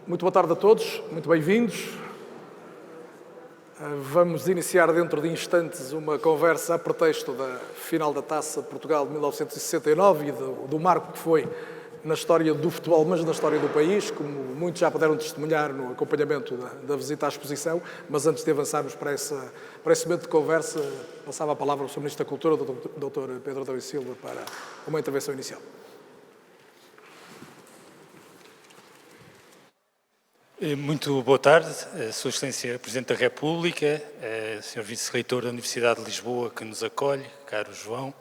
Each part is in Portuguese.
Muito boa tarde a todos, muito bem-vindos. Vamos iniciar dentro de instantes uma conversa a pretexto da final da Taça de Portugal de 1969 e do marco que foi na história do futebol, mas na história do país, como muitos já puderam testemunhar no acompanhamento da visita à exposição. Mas antes de avançarmos para esse momento de conversa, passava a palavra ao Sr. Ministro da Cultura, o Dr. Pedro Adão e Silva, para uma intervenção inicial. Muito boa tarde, Sua Excelência Presidente da República, Sr. Vice-Reitor da Universidade de Lisboa, que nos acolhe, caro João,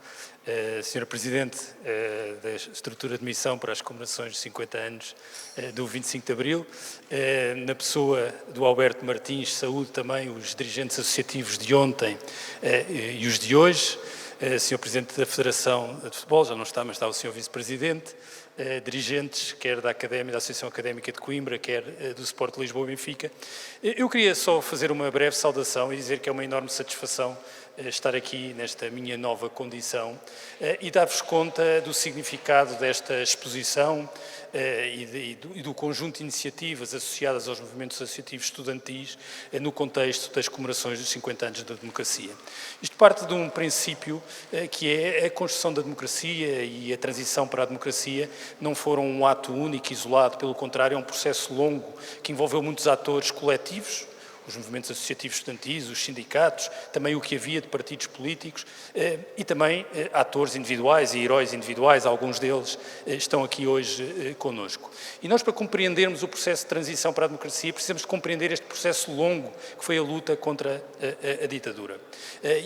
Sra. Presidente da Estrutura de Missão para as comemorações de 50 anos do 25 de Abril, na pessoa do Alberto Martins, saúde também os dirigentes associativos de ontem e os de hoje, Sr. Presidente da Federação de Futebol, já não está, mas está o Sr. Vice-Presidente, dirigentes, quer da Académia, da Associação Académica de Coimbra, quer do Sport Lisboa e Benfica. Eu queria só fazer uma breve saudação e dizer que é uma enorme satisfação estar aqui nesta minha nova condição e dar-vos conta do significado desta exposição e do conjunto de iniciativas associadas aos movimentos associativos estudantis no contexto das comemorações dos 50 anos da democracia. Isto parte de um princípio que é a construção da democracia e a transição para a democracia não foram um ato único, isolado, pelo contrário, é um processo longo que envolveu muitos atores coletivos, os movimentos associativos estudantis, os sindicatos, também o que havia de partidos políticos e também atores individuais e heróis individuais, alguns deles estão aqui hoje connosco. E nós, para compreendermos o processo de transição para a democracia, precisamos compreender este processo longo que foi a luta contra a ditadura.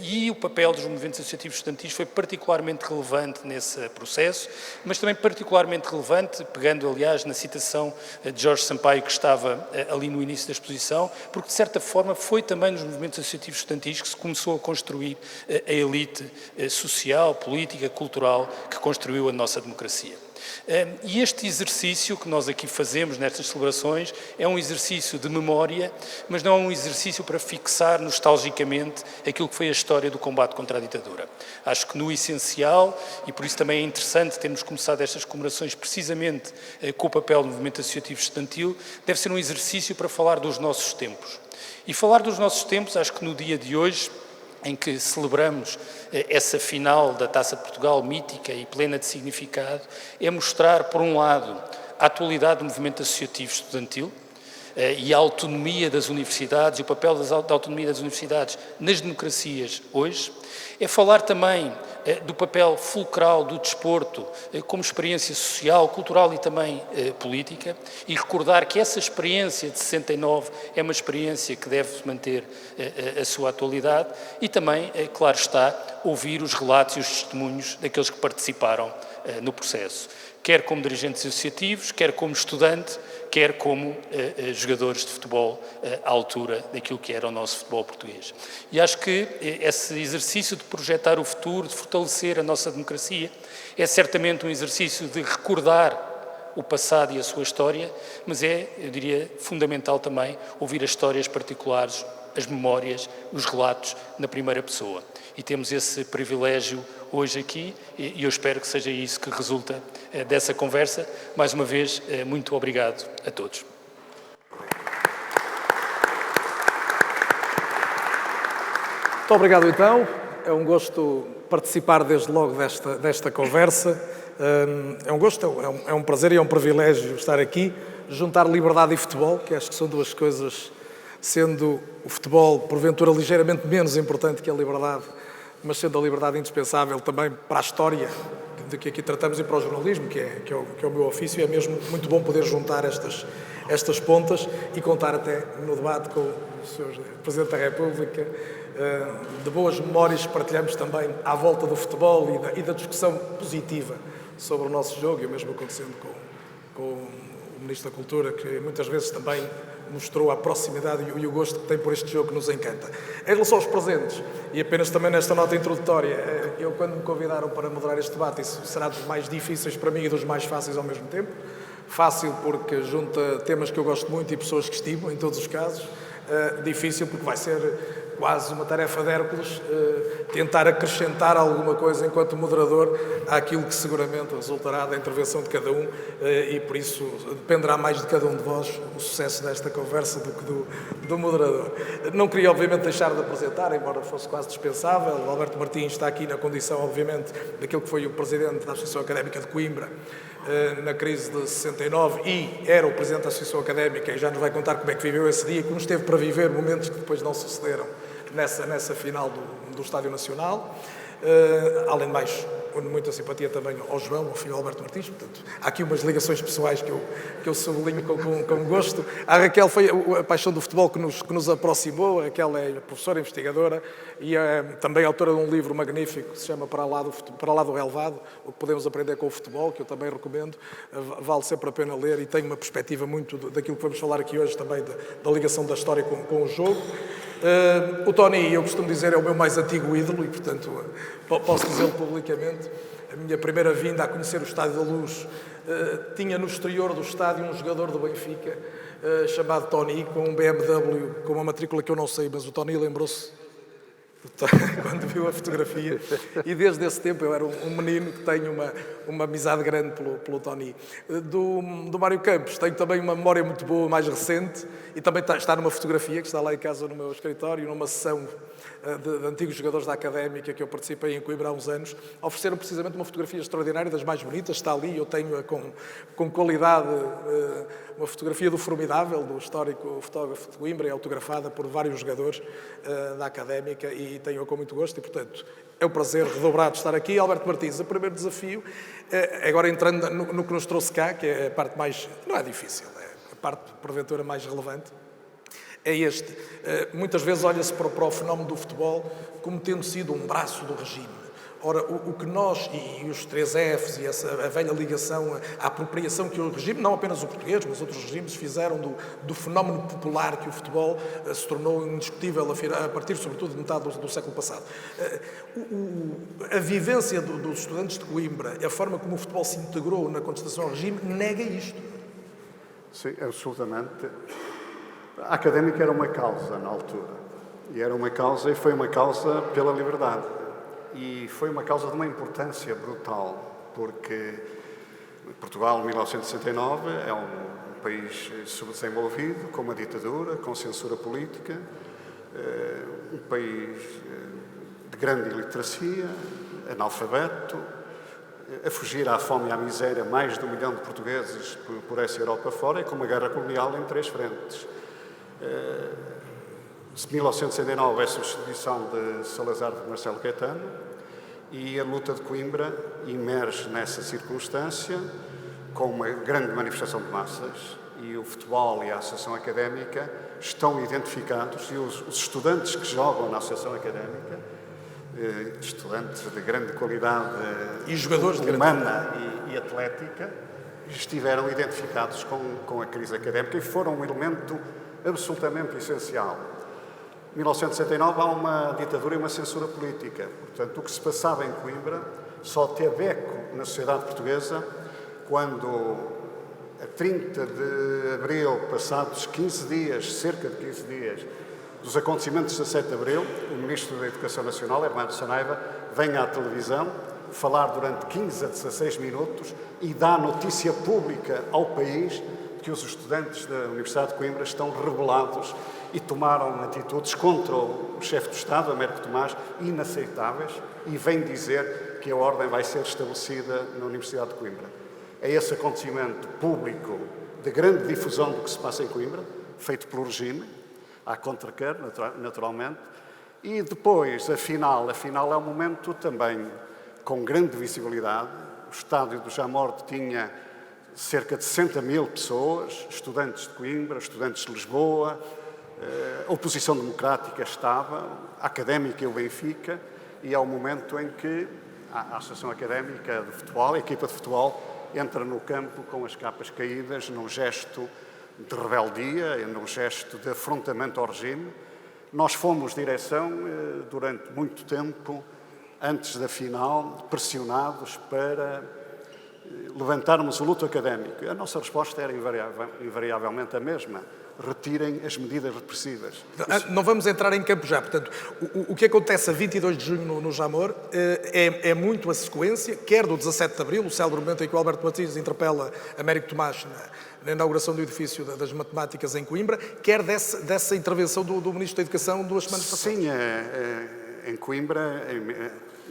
E o papel dos movimentos associativos estudantis foi particularmente relevante nesse processo, mas também particularmente relevante, pegando aliás na citação de Jorge Sampaio, que estava ali no início da exposição, porque de certa forma foi também nos movimentos associativos estudantis que se começou a construir a elite social, política, cultural que construiu a nossa democracia. E este exercício que nós aqui fazemos nestas celebrações é um exercício de memória, mas não é um exercício para fixar nostalgicamente aquilo que foi a história do combate contra a ditadura. Acho que no essencial, e por isso também é interessante termos começado estas comemorações precisamente com o papel do movimento associativo estudantil, deve ser um exercício para falar dos nossos tempos. E falar dos nossos tempos, acho que no dia de hoje, em que celebramos essa final da Taça de Portugal mítica e plena de significado, é mostrar, por um lado, a atualidade do movimento associativo estudantil e a autonomia das universidades e o papel da autonomia das universidades nas democracias hoje. É falar também do papel fulcral do desporto como experiência social, cultural e também política, e recordar que essa experiência de 69 é uma experiência que deve manter a sua atualidade e também, claro está, ouvir os relatos e os testemunhos daqueles que participaram no processo, quer como dirigentes associativos, quer como estudante, quer como jogadores de futebol à altura daquilo que era o nosso futebol português. E acho que esse exercício de projetar o futuro, de fortalecer a nossa democracia, é certamente um exercício de recordar o passado e a sua história, mas é, eu diria, fundamental também ouvir as histórias particulares, as memórias, os relatos na primeira pessoa. E temos esse privilégio hoje aqui e eu espero que seja isso que resulta dessa conversa. Mais uma vez, muito obrigado a todos. Muito obrigado, então. É um gosto participar desde logo desta conversa. É um gosto, é um prazer e é um privilégio estar aqui, juntar liberdade e futebol, que acho que são duas coisas, sendo o futebol porventura ligeiramente menos importante que a liberdade, mas sendo a liberdade indispensável também para a história de que aqui tratamos e para o jornalismo, que é o meu ofício. É mesmo muito bom poder juntar estas pontas e contar até no debate com o Sr. Presidente da República de boas memórias que partilhamos também à volta do futebol e da discussão positiva sobre o nosso jogo, e o mesmo acontecendo com o Ministro da Cultura, que muitas vezes também mostrou a proximidade e o gosto que tem por este jogo que nos encanta. Em relação aos presentes, e apenas também nesta nota introdutória, eu quando me convidaram para moderar este debate, isso será dos mais difíceis para mim e dos mais fáceis ao mesmo tempo. Fácil porque junta temas que eu gosto muito e pessoas que estimo, em todos os casos. Difícil porque vai ser quase uma tarefa de Hércules, tentar acrescentar alguma coisa enquanto moderador àquilo que seguramente resultará da intervenção de cada um, e por isso dependerá mais de cada um de vós o sucesso desta conversa do que do moderador. Não queria obviamente deixar de apresentar, embora fosse quase dispensável, o Alberto Martins está aqui na condição obviamente daquele que foi o presidente da Associação Académica de Coimbra na crise de 69 e era o presidente da Associação Académica e já nos vai contar como é que viveu esse dia e como esteve para viver momentos que depois não sucederam nessa final do Estádio Nacional. Além de mais, muita simpatia também ao João, ao filho Alberto Martins, portanto, há aqui umas ligações pessoais que eu sublinho com gosto. A Raquel foi a paixão do futebol que nos aproximou, aquela é professora investigadora e é também autora de um livro magnífico que se chama Para lá do Relvado, o que podemos aprender com o futebol, que eu também recomendo, vale sempre a pena ler e tem uma perspectiva muito daquilo que vamos falar aqui hoje também, da ligação da história com o jogo. O Tony, eu costumo dizer, é o meu mais antigo ídolo e, portanto, posso dizê-lo publicamente. A minha primeira vinda a conhecer o Estádio da Luz tinha no exterior do estádio um jogador do Benfica chamado Tony, com um BMW, com uma matrícula que eu não sei, mas o Tony lembrou-se quando viu a fotografia, e desde esse tempo eu era um menino que tenho uma amizade grande pelo Tony. Do Mário Campos tenho também uma memória muito boa, mais recente, e também está numa fotografia que está lá em casa no meu escritório, numa sessão de antigos jogadores da Académica que eu participei em Coimbra há uns anos. Ofereceram precisamente uma fotografia extraordinária, das mais bonitas, está ali, eu tenho-a com qualidade, uma fotografia do formidável, do histórico fotógrafo de Coimbra, autografada por vários jogadores da Académica, e tenho-a com muito gosto e, portanto, é um prazer redobrado estar aqui. Alberto Martins, o primeiro desafio, agora entrando no que nos trouxe cá, que é a parte mais, não é difícil, é a parte, porventura, mais relevante, é este. Muitas vezes olha-se para o fenómeno do futebol como tendo sido um braço do regime. Ora, o que nós, e os 3 Fs, e a velha ligação, a apropriação que o regime, não apenas o português, mas outros regimes, fizeram do fenómeno popular que o futebol se tornou indiscutível a partir, sobretudo, de metade do século passado. A vivência dos estudantes de Coimbra, a forma como o futebol se integrou na contestação ao regime, nega isto. Sim, absolutamente. A Académica era uma causa na altura. E foi uma causa pela liberdade. E foi uma causa de uma importância brutal, porque Portugal, em 1969, é um país subdesenvolvido, com uma ditadura, com censura política, um país de grande iliteracia, analfabeto, a fugir à fome e à miséria mais de 1 milhão de portugueses por essa Europa fora, e com uma guerra colonial em 3 frentes. 1969 é a substituição de Salazar por Marcelo Caetano e a luta de Coimbra emerge nessa circunstância com uma grande manifestação de massas, e o futebol e a Associação Académica estão identificados, e os estudantes que jogam na Associação Académica, estudantes de grande qualidade e jogadores humana e atlética, estiveram identificados com a crise académica e foram um elemento absolutamente essencial. Em 1969 há uma ditadura e uma censura política. Portanto, o que se passava em Coimbra só teve eco na sociedade portuguesa quando, a 30 de abril, passados 15 dias, cerca de 15 dias, dos acontecimentos de 17 de abril, o Ministro da Educação Nacional, Hermano Saraiva, vem à televisão falar durante 15 a 16 minutos e dá notícia pública ao país que os estudantes da Universidade de Coimbra estão rebelados e tomaram atitudes contra o chefe do Estado, Américo Tomás, inaceitáveis, e vem dizer que a ordem vai ser estabelecida na Universidade de Coimbra. É esse acontecimento público de grande difusão do que se passa em Coimbra, feito pelo regime, à contraquer, naturalmente, e depois a final é um momento também com grande visibilidade. O estádio do Jamor tinha cerca de 60 mil pessoas, estudantes de Coimbra, estudantes de Lisboa, a oposição democrática estava, a Académica e o Benfica, e é o momento em que a Associação Académica de Futebol, a equipa de futebol, entra no campo com as capas caídas, num gesto de rebeldia, num gesto de afrontamento ao regime. Nós fomos direção, durante muito tempo, antes da final, pressionados para levantarmos o luto académico. A nossa resposta era invariavelmente a mesma. retirem as medidas repressivas. Não vamos entrar em campo já. Portanto, o que acontece a 22 de junho no Jamor é muito a sequência, quer do 17 de Abril, o célebre momento em que o Alberto Martins interpela Américo Tomás na inauguração do edifício das matemáticas em Coimbra, quer dessa intervenção do Ministro da Educação 2 semanas passadas. Sim, em Coimbra,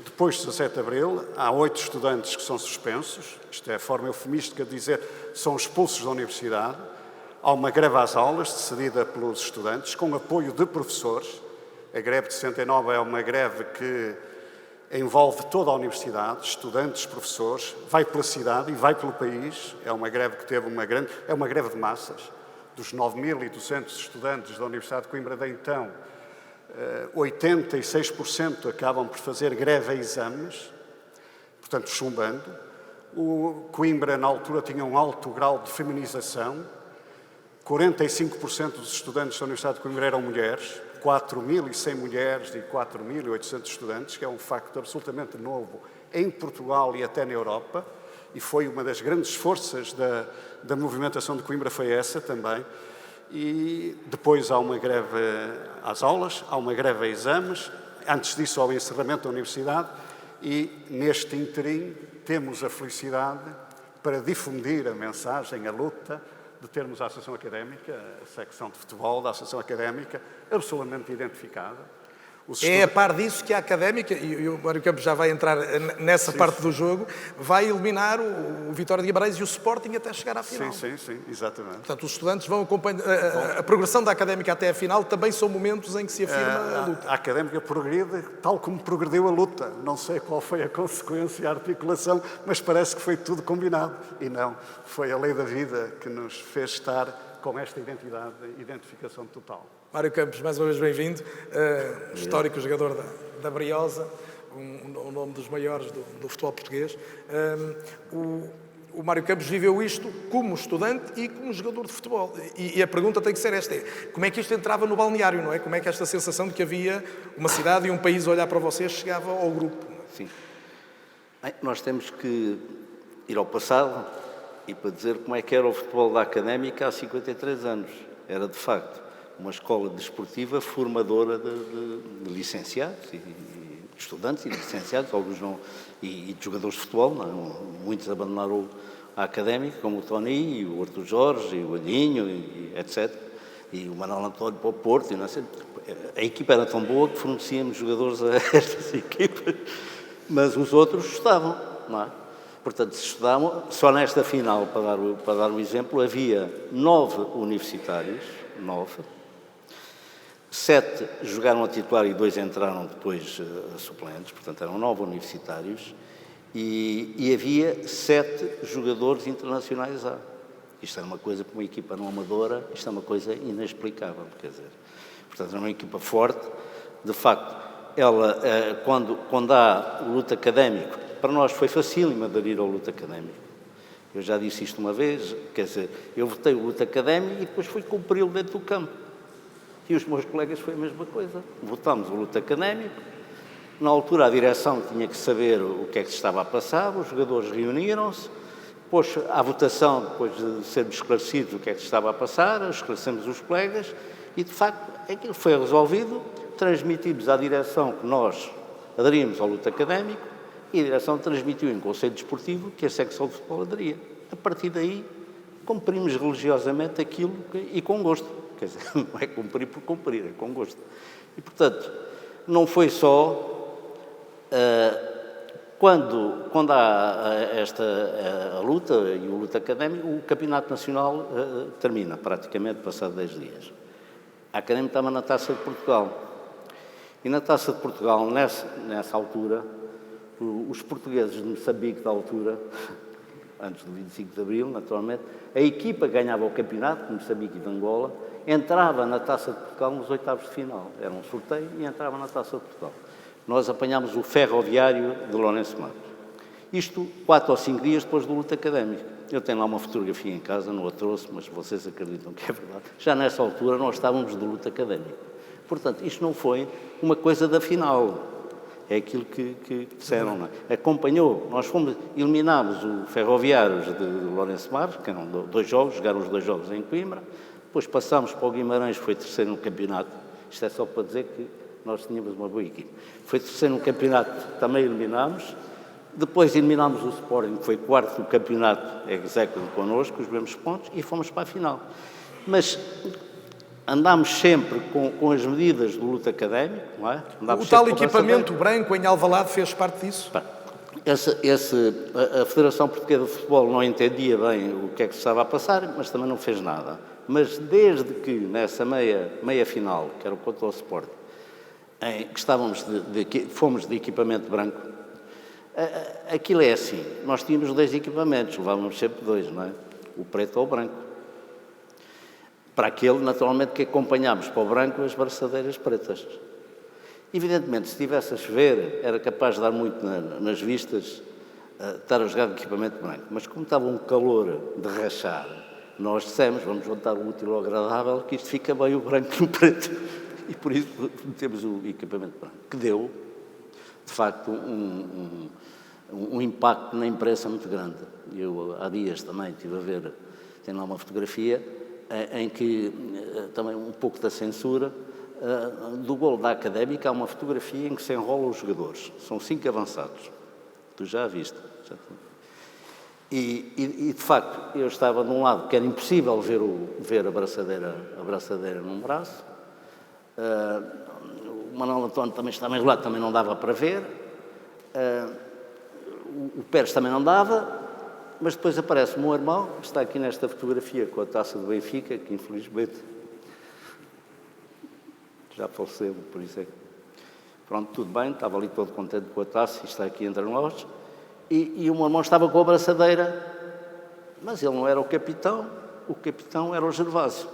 depois de 17 de Abril, há 8 estudantes que são suspensos, isto é a forma eufemística de dizer, são expulsos da universidade. Há uma greve às aulas, decidida pelos estudantes, com apoio de professores. A greve de 69 é uma greve que envolve toda a universidade, estudantes, professores, vai pela cidade e vai pelo país. É uma greve que teve é uma greve de massas. Dos 9.200 estudantes da Universidade de Coimbra de então, 86% acabam por fazer greve a exames, portanto chumbando. O Coimbra, na altura, tinha um alto grau de feminização. 45% dos estudantes da Universidade de Coimbra eram mulheres, 4.100 mulheres e 4.800 estudantes, que é um facto absolutamente novo em Portugal e até na Europa, e foi uma das grandes forças da movimentação de Coimbra, foi essa também. E depois há uma greve às aulas, há uma greve a exames, antes disso ao encerramento da universidade, e neste interim temos a felicidade para difundir a mensagem, a luta, de termos a Associação Académica, a secção de futebol da Associação Académica, absolutamente identificada. É a par disso que a Académica, e o Mário Campos já vai entrar nessa parte do jogo, vai eliminar o Vitória de Guimarães e o Sporting até chegar à final. Sim, exatamente. Portanto, os estudantes vão acompanhar. A progressão da Académica até a final também são momentos em que se afirma a luta. A Académica progride tal como progrediu a luta. Não sei qual foi a consequência, a articulação, mas parece que foi tudo combinado. E não, foi a lei da vida que nos fez estar com esta identificação total. Mário Campos, mais uma vez bem-vindo, histórico jogador da Briosa, um nome dos maiores do futebol português. O Mário Campos viveu isto como estudante e como jogador de futebol. E a pergunta tem que ser esta, como é que isto entrava no balneário, não é? Como é que esta sensação de que havia uma cidade e um país a olhar para vocês chegava ao grupo? Sim. Bem, nós temos que ir ao passado e para dizer como é que era o futebol da Académica há 53 anos. Era, de facto, uma escola desportiva formadora de licenciados, e de estudantes e licenciados, alguns não, e de jogadores de futebol. Não, muitos abandonaram a Académica, como o Tony, e o Artur Jorge, e o Alhinho, e etc. E o Manuel António para o Porto. E não sei, a equipa era tão boa que fornecíamos jogadores a estas equipas, mas os outros estavam, não é? Portanto, se estudavam, só nesta final, para dar o exemplo, havia 9 universitários, 7 jogaram a titular e 2 entraram depois suplentes, portanto eram 9 universitários, e havia 7 jogadores internacionais A. Isto era uma coisa para uma equipa não amadora, isto é uma coisa inexplicável, quer dizer. Portanto, era uma equipa forte. De facto, ela, quando há o luto académico, para nós foi facílimo aderir ao luto académico. Eu já disse isto uma vez, quer dizer, eu votei o luto académico e depois fui cumpri-lo dentro do campo. E os meus colegas foi a mesma coisa. Votámos o luto académico. Na altura, a direção tinha que saber o que é que se estava a passar, os jogadores reuniram-se, depois, à votação, depois de sermos esclarecidos o que é que se estava a passar, esclarecemos os colegas e, de facto, aquilo foi resolvido. Transmitimos à direção que nós aderíamos ao luto académico e a direção transmitiu em Conselho Desportivo que a secção de futebol aderia. A partir daí, cumprimos religiosamente aquilo e com gosto. Quer dizer, não é cumprir por cumprir, é com gosto. E, portanto, não foi só... Quando há a luta e o luto académico, o Campeonato Nacional termina, praticamente, passado 10 dias. A Académica estava na Taça de Portugal. E na Taça de Portugal, nessa altura, os portugueses de Moçambique, da altura, antes do 25 de Abril, naturalmente, a equipa ganhava o campeonato, de Moçambique e de Angola, entrava na Taça de Portugal nos oitavos de final. Era um sorteio e entrava na Taça de Portugal. Nós apanhámos o Ferroviário de Lourenço Matos. Isto 4 ou 5 dias depois do luto académico. Eu tenho lá uma fotografia em casa, não a trouxe, mas vocês acreditam que é verdade. Já nessa altura nós estávamos do luto académico. Portanto, isto não foi uma coisa da final. É aquilo que disseram, não é? Acompanhou. Nós eliminámos o Ferroviários de Lourenço Matos, que eram 2 jogos, jogaram os 2 jogos em Coimbra. Depois passámos para o Guimarães, foi terceiro no campeonato. Isto é só para dizer que nós tínhamos uma boa equipe. Foi terceiro no campeonato, também eliminámos. Depois eliminámos o Sporting, que foi quarto no campeonato, executive connosco, os mesmos pontos, e fomos para a final. Mas andámos sempre com as medidas do luto académico, não é? O tal equipamento branco em Alvalade fez parte disso? A Federação Portuguesa de Futebol não entendia bem o que é que se estava a passar, mas também não fez nada. Mas desde que nessa meia final, que era contra o Sporting, em que fomos de equipamento branco, aquilo é assim, nós tínhamos 2 equipamentos, levávamos sempre 2, não é? O preto ou o branco. Para aquele, naturalmente, que acompanhámos para o branco as braçadeiras pretas. Evidentemente, se estivesse a chover, era capaz de dar muito nas vistas estar a jogar de equipamento branco. Mas como estava um calor de rachar, nós dissemos, vamos juntar o útil ao agradável, que isto fica bem o branco e o preto. E por isso metemos o equipamento branco, que deu, de facto, um impacto na imprensa muito grande. Eu, há dias também, estive a ver, tem lá uma fotografia, em que, também um pouco da censura, do golo da Académica, há uma fotografia em que se enrolam os jogadores. São 5 avançados. Tu já a viste. E, de facto, eu estava de um lado que era impossível ver a braçadeira num braço. O Manuel António também estava enrolado, também não dava para ver. O Pérez também não dava. Mas depois aparece o meu irmão, que está aqui nesta fotografia com a taça do Benfica, que infelizmente já faleceu, por isso é que... Pronto, tudo bem, estava ali todo contente com a taça e está aqui entre nós. E o meu irmão estava com a braçadeira, mas ele não era o capitão era o Gervásio.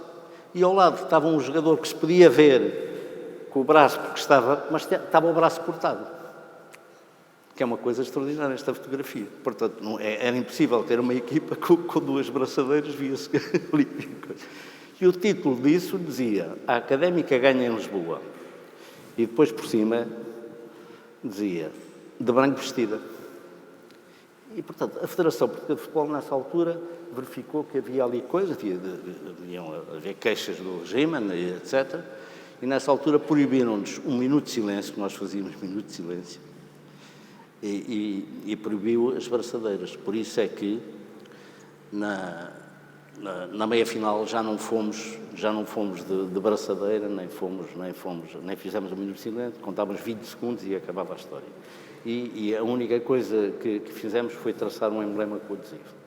E ao lado estava um jogador que se podia ver com o braço, porque mas estava o braço cortado. Que é uma coisa extraordinária esta fotografia. Portanto, era impossível ter uma equipa com 2 braçadeiras, via-se ali. E o título disso dizia: a Académica ganha em Lisboa. E depois, por cima, dizia: de branco vestida. E, portanto, a Federação Portuguesa de Futebol, nessa altura, verificou que havia ali coisas, havia queixas do regime, etc. E, nessa altura, proibiram-nos um minuto de silêncio, que nós fazíamos minuto de silêncio, e proibiu as braçadeiras. Por isso é que na meia-final já não fomos de braçadeira, nem fizemos um minuto de silêncio, contávamos 20 segundos e acabava a história. E a única coisa que fizemos foi traçar um emblema com o adesivo.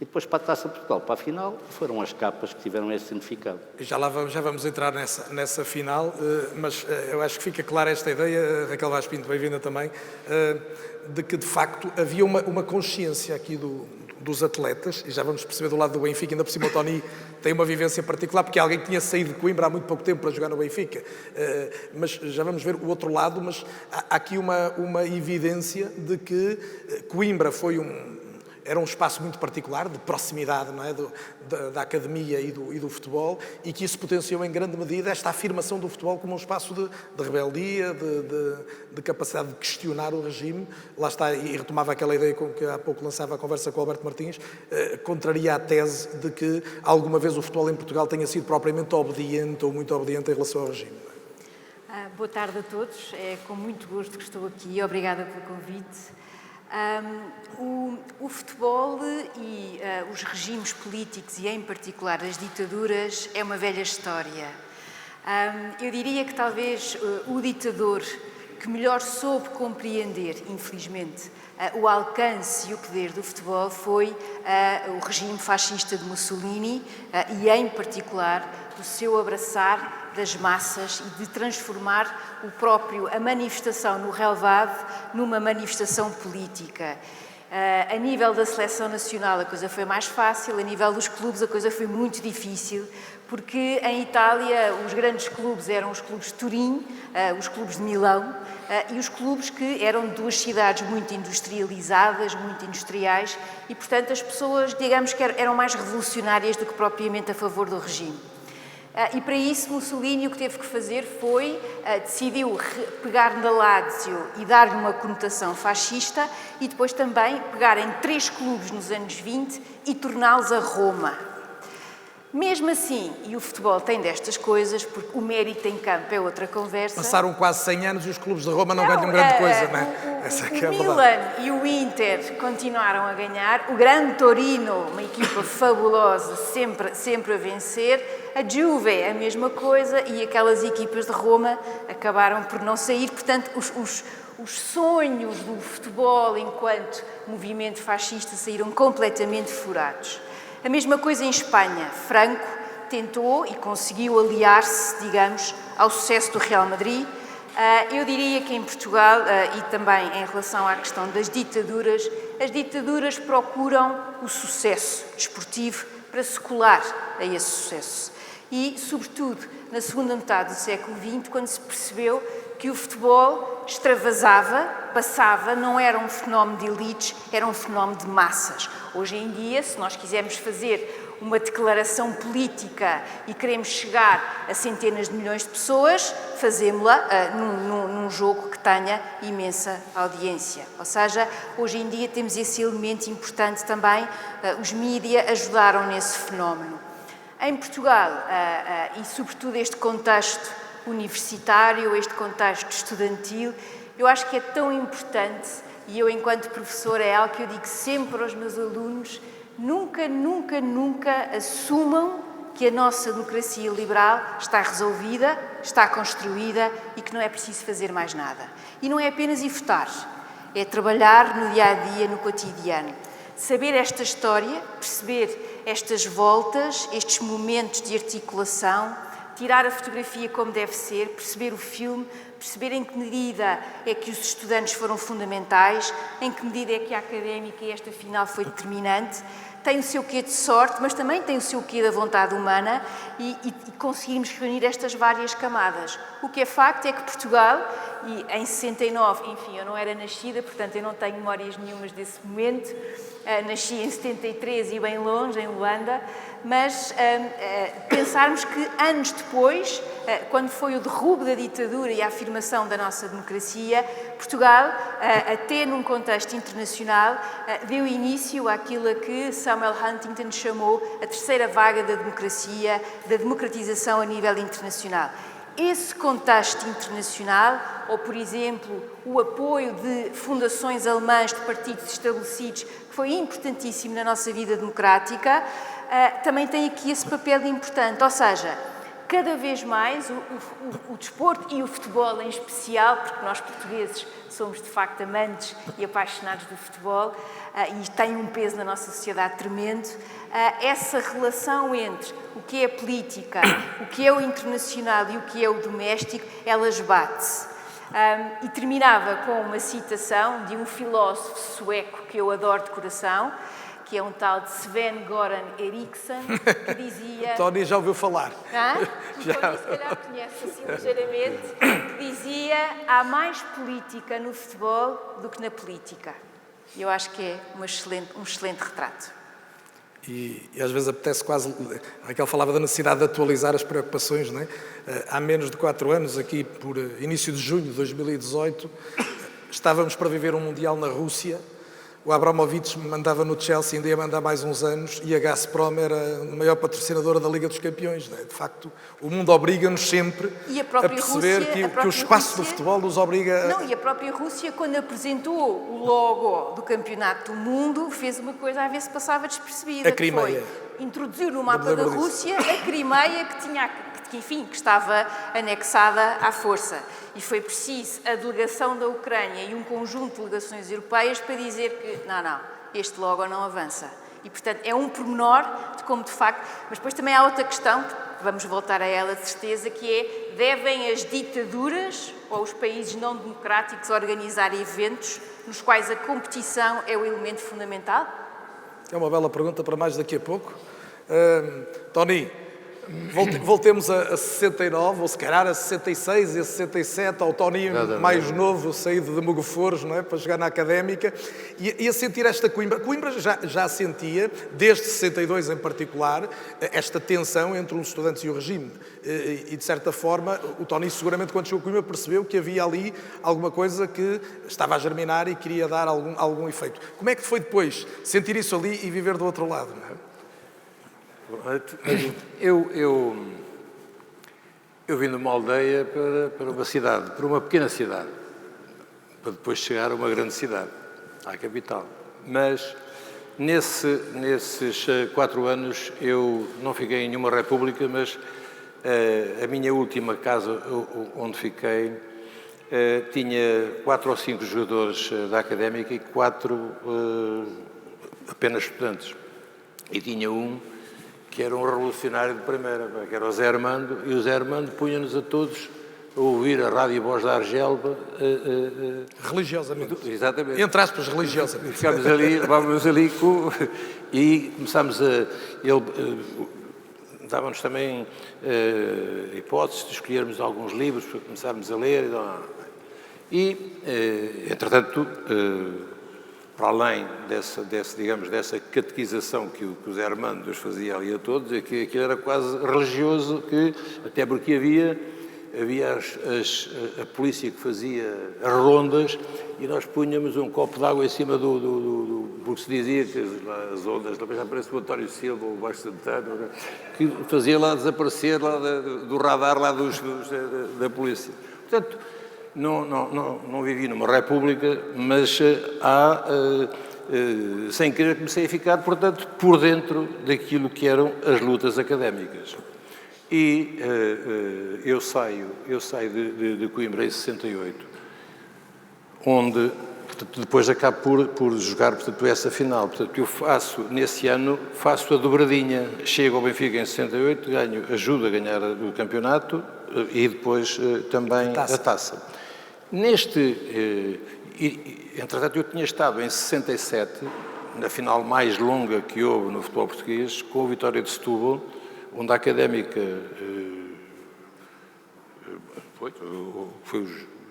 E depois, para a Taça de Portugal, para a final, foram as capas que tiveram esse significado. Já vamos entrar nessa final, mas eu acho que fica clara esta ideia, Raquel Vaz Pinto, bem-vinda também, de que, de facto, havia uma consciência aqui dos atletas, e já vamos perceber do lado do Benfica, ainda por cima o Tony tem uma vivência particular, porque é alguém que tinha saído de Coimbra há muito pouco tempo para jogar no Benfica, mas já vamos ver o outro lado, mas há aqui uma evidência de que Coimbra era um espaço muito particular, de proximidade, não é? da academia e do futebol, e que isso potenciou em grande medida esta afirmação do futebol como um espaço de rebeldia, de capacidade de questionar o regime. Lá está, e retomava aquela ideia com que há pouco lançava a conversa com o Alberto Martins, contraria a tese de que alguma vez o futebol em Portugal tenha sido propriamente obediente ou muito obediente em relação ao regime. Boa tarde a todos, é com muito gosto que estou aqui, obrigada pelo convite. O futebol e os regimes políticos, e em particular as ditaduras, é uma velha história. Eu diria que talvez o ditador que melhor soube compreender, infelizmente, o alcance e o poder do futebol foi o regime fascista de Mussolini e, em particular, o seu abraçar das massas e de transformar a manifestação no relevado numa manifestação política. A nível da seleção nacional a coisa foi mais fácil, a nível dos clubes a coisa foi muito difícil, porque em Itália os grandes clubes eram os clubes de Turim, os clubes de Milão e os clubes que eram de 2 cidades muito industrializadas, muito industriais e, portanto, as pessoas, digamos que eram mais revolucionárias do que propriamente a favor do regime. E para isso Mussolini o que teve que fazer foi, decidiu pegar na Lazio e dar-lhe uma conotação fascista e depois também pegar em 3 clubes nos anos 20 e torná-los a Roma. Mesmo assim, e o futebol tem destas coisas, porque o mérito em campo é outra conversa. Passaram quase 100 anos e os clubes de Roma não ganham grande coisa, não é? Essa é que é a o verdade. Milan e o Inter continuaram a ganhar, o grande Torino, uma equipa fabulosa, sempre a vencer, a Juve a mesma coisa e aquelas equipas de Roma acabaram por não sair, portanto os sonhos do futebol enquanto movimento fascista saíram completamente furados. A mesma coisa em Espanha. Franco tentou e conseguiu aliar-se, digamos, ao sucesso do Real Madrid. Eu diria que em Portugal, e também em relação à questão das ditaduras, as ditaduras procuram o sucesso desportivo para se colar a esse sucesso. E, sobretudo, na segunda metade do século XX, quando se percebeu que o futebol extravasava, passava, não era um fenómeno de elites, era um fenómeno de massas. Hoje em dia, se nós quisermos fazer uma declaração política e queremos chegar a centenas de milhões de pessoas, fazemos-la num jogo que tenha imensa audiência. Ou seja, hoje em dia temos esse elemento importante também, os mídias ajudaram nesse fenómeno. Em Portugal, e sobretudo este contexto universitário, este contexto estudantil, eu acho que é tão importante, e eu enquanto professora é algo que eu digo sempre aos meus alunos, nunca, nunca, nunca assumam que a nossa democracia liberal está resolvida, está construída e que não é preciso fazer mais nada. E não é apenas ir votar, é trabalhar no dia-a-dia, no cotidiano. Saber esta história, perceber estas voltas, estes momentos de articulação, tirar a fotografia como deve ser, perceber o filme, perceber em que medida é que os estudantes foram fundamentais, em que medida é que a académica, e esta final foi determinante, tem o seu quê de sorte, mas também tem o seu quê da vontade humana e conseguimos reunir estas várias camadas. O que é facto é que Portugal, e em 69, enfim, eu não era nascida, portanto eu não tenho memórias nenhumas desse momento, nasci em 73 e bem longe, em Luanda, mas pensarmos que anos depois, quando foi o derrubo da ditadura e a afirmação da nossa democracia, Portugal, até num contexto internacional, deu início àquilo a que Samuel Huntington chamou a terceira vaga da democracia, da democratização a nível internacional. Esse contexto internacional, ou, por exemplo, o apoio de fundações alemãs de partidos estabelecidos, que foi importantíssimo na nossa vida democrática, também tem aqui esse papel importante. Ou seja, cada vez mais o desporto e o futebol em especial, porque nós portugueses somos de facto amantes e apaixonados do futebol e tem um peso na nossa sociedade tremendo, essa relação entre o que é a política, o que é o internacional e o que é o doméstico, ela esbate-se. E terminava com uma citação de um filósofo sueco que eu adoro de coração, que é um tal de Sven-Göran Eriksson, que dizia... Tony já ouviu falar. Já. Se calhar conhece assim ligeiramente, que dizia: há mais política no futebol do que na política. E eu acho que é um excelente retrato. E às vezes apetece quase... Raquel falava da necessidade de atualizar as preocupações, não é? Há menos de 4 anos, aqui por início de junho de 2018, estávamos para viver um Mundial na Rússia. O Abramovich mandava no Chelsea, ainda ia mandar mais uns anos, e a Gazprom era a maior patrocinadora da Liga dos Campeões. Não é? De facto, o mundo obriga-nos sempre a perceber que o espaço do futebol nos obriga... Não, e a própria Rússia, quando apresentou o logo do Campeonato do Mundo, fez uma coisa a ver se passava despercebida. A Crimeia. Foi introduzir no mapa da Rússia a Crimeia, que estava anexada à força. E foi preciso a delegação da Ucrânia e um conjunto de delegações europeias para dizer que, não, este logo não avança. E, portanto, é um pormenor de como, de facto... Mas depois também há outra questão, que vamos voltar a ela de certeza, que é: devem as ditaduras ou os países não democráticos organizar eventos nos quais a competição é o elemento fundamental? É uma bela pergunta para mais daqui a pouco. Tony... Voltemos a 69, ou se calhar a 66 e a 67, ao Tony mais novo, saído de Mugoforos, não é? Para jogar na Académica, e a sentir esta Coimbra. Coimbra já sentia, desde 62 em particular, esta tensão entre os estudantes e o regime. E, de certa forma, o Tony seguramente, quando chegou a Coimbra, percebeu que havia ali alguma coisa que estava a germinar e queria dar algum efeito. Como é que foi depois sentir isso ali e viver do outro lado, não é? Eu vim de uma aldeia para uma cidade, para uma pequena cidade, para depois chegar a uma grande cidade, à capital. Mas nesses 4 anos eu não fiquei em nenhuma república, mas a minha última casa onde fiquei tinha 4 ou 5 jogadores da Académica e 4 apenas estudantes. E tinha um que era um revolucionário de primeira, que era o Zé Armando, e o Zé Armando punha-nos a todos a ouvir a Rádio Voz da Argelba. Religiosamente. Exatamente. Entre aspas, religiosamente. Levávamos ali e começámos ele dava-nos também hipóteses de escolhermos alguns livros para começarmos a ler. Entretanto, para além dessa catequização que o Zé Armando nos fazia ali a todos, aquilo era quase religioso, até porque havia a polícia que fazia as rondas e nós punhamos um copo de água em cima porque se dizia que as ondas, já parece o António Silva ou o Baixo Santana, que fazia lá desaparecer do radar da polícia. Portanto, não vivi numa república, mas sem querer comecei a ficar, portanto, por dentro daquilo que eram as lutas académicas. E eu saio de Coimbra em 68, onde, portanto, depois acabo por jogar, portanto, essa final. Portanto, eu nesse ano, faço a dobradinha. Chego ao Benfica em 68, ajudo a ganhar o campeonato e depois também a taça. Entretanto, eu tinha estado em 67, na final mais longa que houve no futebol português, com a Vitória de Setúbal, onde a Académica foi o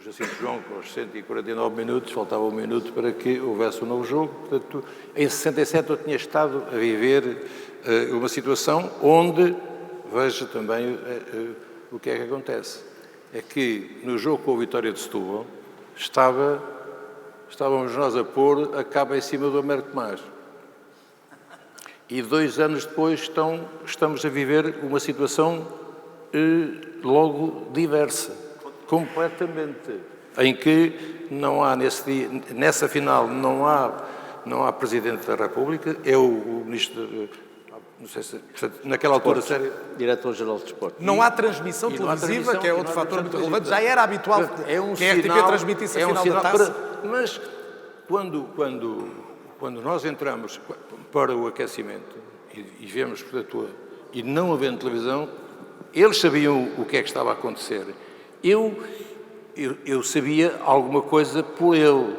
Jacinto João, com os 149 minutos, faltava 1 minuto para que houvesse um novo jogo. Portanto, em 67 eu tinha estado a viver uma situação onde, veja também o que é que acontece. É que no jogo com a Vitória de Setúbal estávamos nós a pôr a capa em cima do Américo Tomás. E 2 anos depois estamos a viver uma situação logo diversa, completamente, em que não há nessa final não há Presidente da República, é o Ministro, não sei se, naquela altura, Diretor-Geral de Desporto. Não há transmissão televisiva, que é outro fator muito relevante. Já era habitual que a RTP transmitisse a final da taça. Mas quando nós entramos para o aquecimento e vemos, portanto, e não havendo televisão, eles sabiam o que é que estava a acontecer. Eu sabia alguma coisa por ele,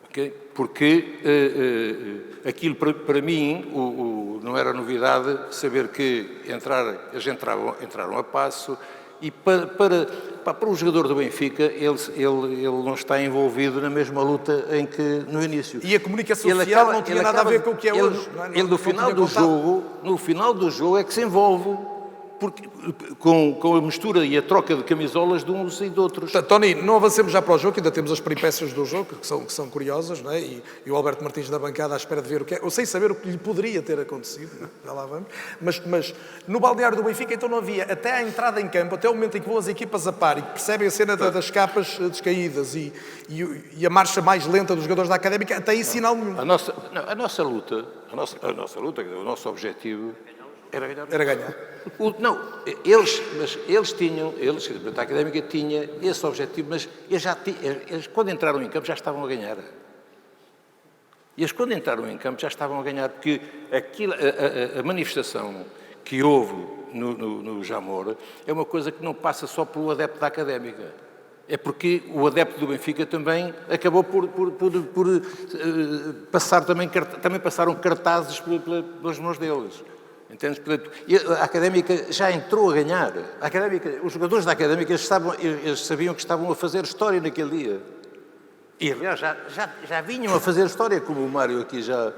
okay? Porque aquilo para mim não era novidade saber que eles entraram a passo. E para o jogador do Benfica, ele não está envolvido na mesma luta em que no início. E a comunicação social não tinha nada a ver com o que é hoje. Ele no final do jogo é que se envolve com a mistura e a troca de camisolas de uns e de outros. Tony, não avancemos já para o jogo, que ainda temos as peripécias do jogo, que são curiosas, não é? E o Alberto Martins na bancada à espera de ver o que é. Eu sei saber o que lhe poderia ter acontecido, não é? Já lá vamos. Mas no balneário do Benfica, então não havia, até à entrada em campo, até o momento em que vão as equipas a par e que percebem a cena das capas descaídas e a marcha mais lenta dos jogadores da Académica, até aí sinal nenhum. A nossa luta, o nosso objetivo era ganhar. A Académica tinha esse objetivo, mas eles quando entraram em campo já estavam a ganhar. Porque a manifestação que houve no Jamor é uma coisa que não passa só pelo adepto da Académica. É porque o adepto do Benfica também acabou por passar também passaram cartazes pelas mãos deles. Entendes? Portanto, a Académica já entrou a ganhar. Os jogadores da Académica eles sabiam que estavam a fazer história naquele dia. E, aliás, já vinham a fazer história, como o Mário aqui já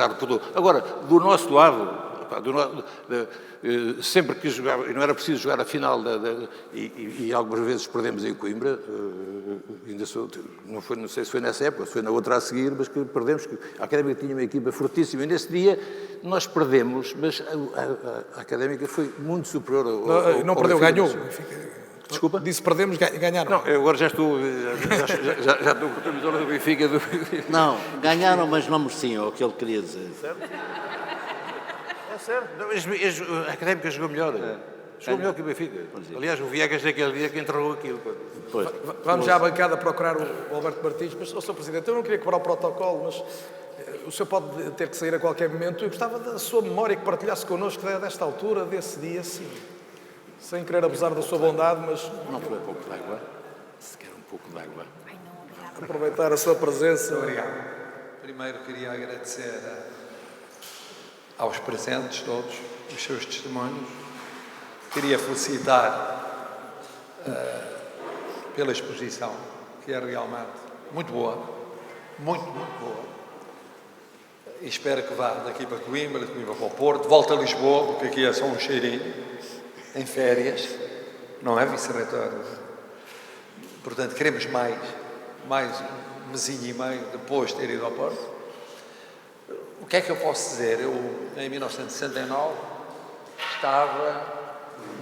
recordou. Agora, do nosso lado, pá, sempre que jogava, e não era preciso jogar a final, e algumas vezes perdemos em Coimbra, ainda não sei se foi nessa época, se foi na outra a seguir, mas que perdemos, que a Académica tinha uma equipa fortíssima, e nesse dia nós perdemos, mas a Académica foi muito superior ao Não perdeu, Benfica. ganhou. Desculpa? Disse perdemos, ganharam. Não, eu agora já estou com a camisola do Benfica. Não, ganharam, mas não mereciam, é o que ele queria dizer. É certo. Não, a Académica jogou melhor. Jogou melhor que o Benfica. Aliás, o Viegas naquele dia que enterrou aquilo. Pois. Vamos já à bancada procurar o Alberto Martins, mas, Sr. Presidente, eu não queria quebrar o protocolo, mas o senhor pode ter que sair a qualquer momento. Eu gostava da sua memória, que partilhasse connosco desta altura, desse dia, sim. Sem querer abusar da sua bondade, mas Não foi um pouco de água? Se quer um pouco de água. aproveitar a sua presença. Obrigado. Primeiro queria agradecer aos presentes todos os seus testemunhos. Queria felicitar pela exposição, que é realmente muito boa, muito boa. E espero que vá daqui para Coimbra, de Coimbra para o Porto, volta a Lisboa, porque aqui é só um cheirinho, em férias, não é, vice-reitor? Portanto, queremos mais um mesinho e meio depois de ter ido ao Porto. O que é que eu posso dizer? Eu, em 1969, estava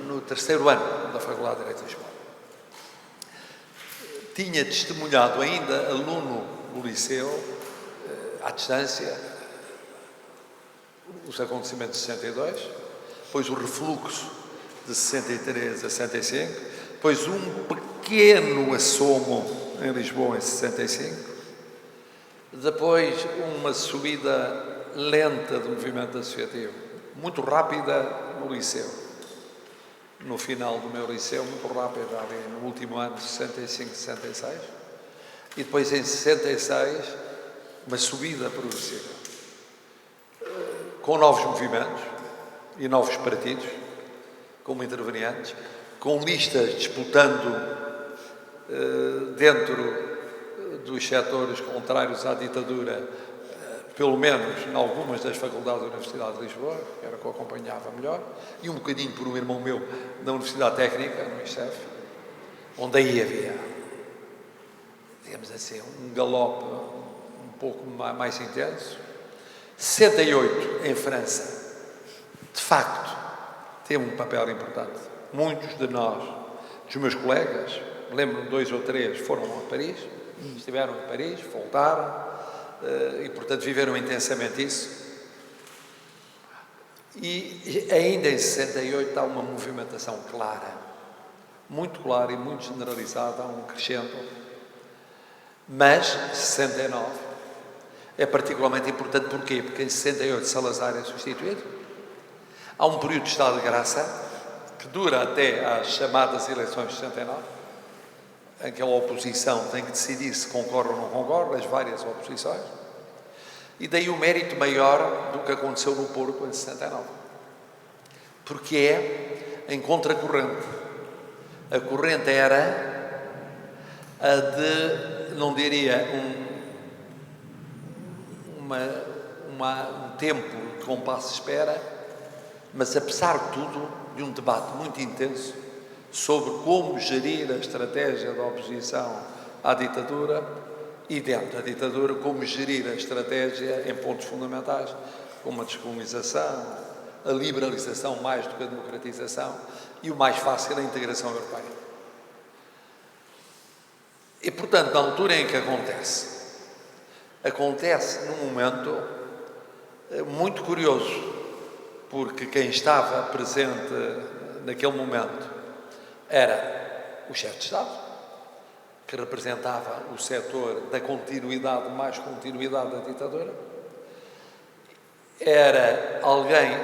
no 3º ano da Faculdade de Direito de Lisboa. Tinha testemunhado ainda, aluno do liceu, à distância, os acontecimentos de 62, depois o refluxo de 63 a 65, depois um pequeno assomo em Lisboa em 65, depois uma subida lenta do movimento associativo, muito rápida no liceu. No final do meu liceu, muito rápida ali no último ano, 65, 66, e depois em 66, uma subida progressiva, com novos movimentos e novos partidos, como intervenientes, com listas disputando dentro dos setores contrários à ditadura, pelo menos em algumas das faculdades da Universidade de Lisboa, que era o que eu acompanhava melhor, e um bocadinho por um irmão meu na Universidade Técnica, no ICEF, onde aí havia, digamos assim, um galope um pouco mais intenso. 68 em França, de facto, teve um papel importante. Muitos de nós, dos meus colegas, lembro-me 2 ou 3, foram a Paris, estiveram em Paris, voltaram, e, portanto, viveram intensamente isso. E ainda em 68 há uma movimentação clara, muito clara e muito generalizada, há um crescendo. Mas 69 é particularmente importante, porquê? Porque em 68 Salazar é substituído. Há um período de estado de graça que dura até às chamadas eleições de 69, em que a oposição tem que decidir se concorre ou não concorre, as várias oposições, e daí o mérito maior do que aconteceu no Porto em 69, porque é em contracorrente. A corrente era a de, não diria, um tempo de compasso de espera, mas apesar de tudo, de um debate muito intenso sobre como gerir a estratégia da oposição à ditadura e, dentro da ditadura, como gerir a estratégia em pontos fundamentais, como a descolonização, a liberalização mais do que a democratização e o mais fácil, a integração europeia. E, portanto, na altura em que acontece num momento muito curioso, porque quem estava presente naquele momento era o chefe de Estado, que representava o setor da continuidade, mais continuidade da ditadura. Era alguém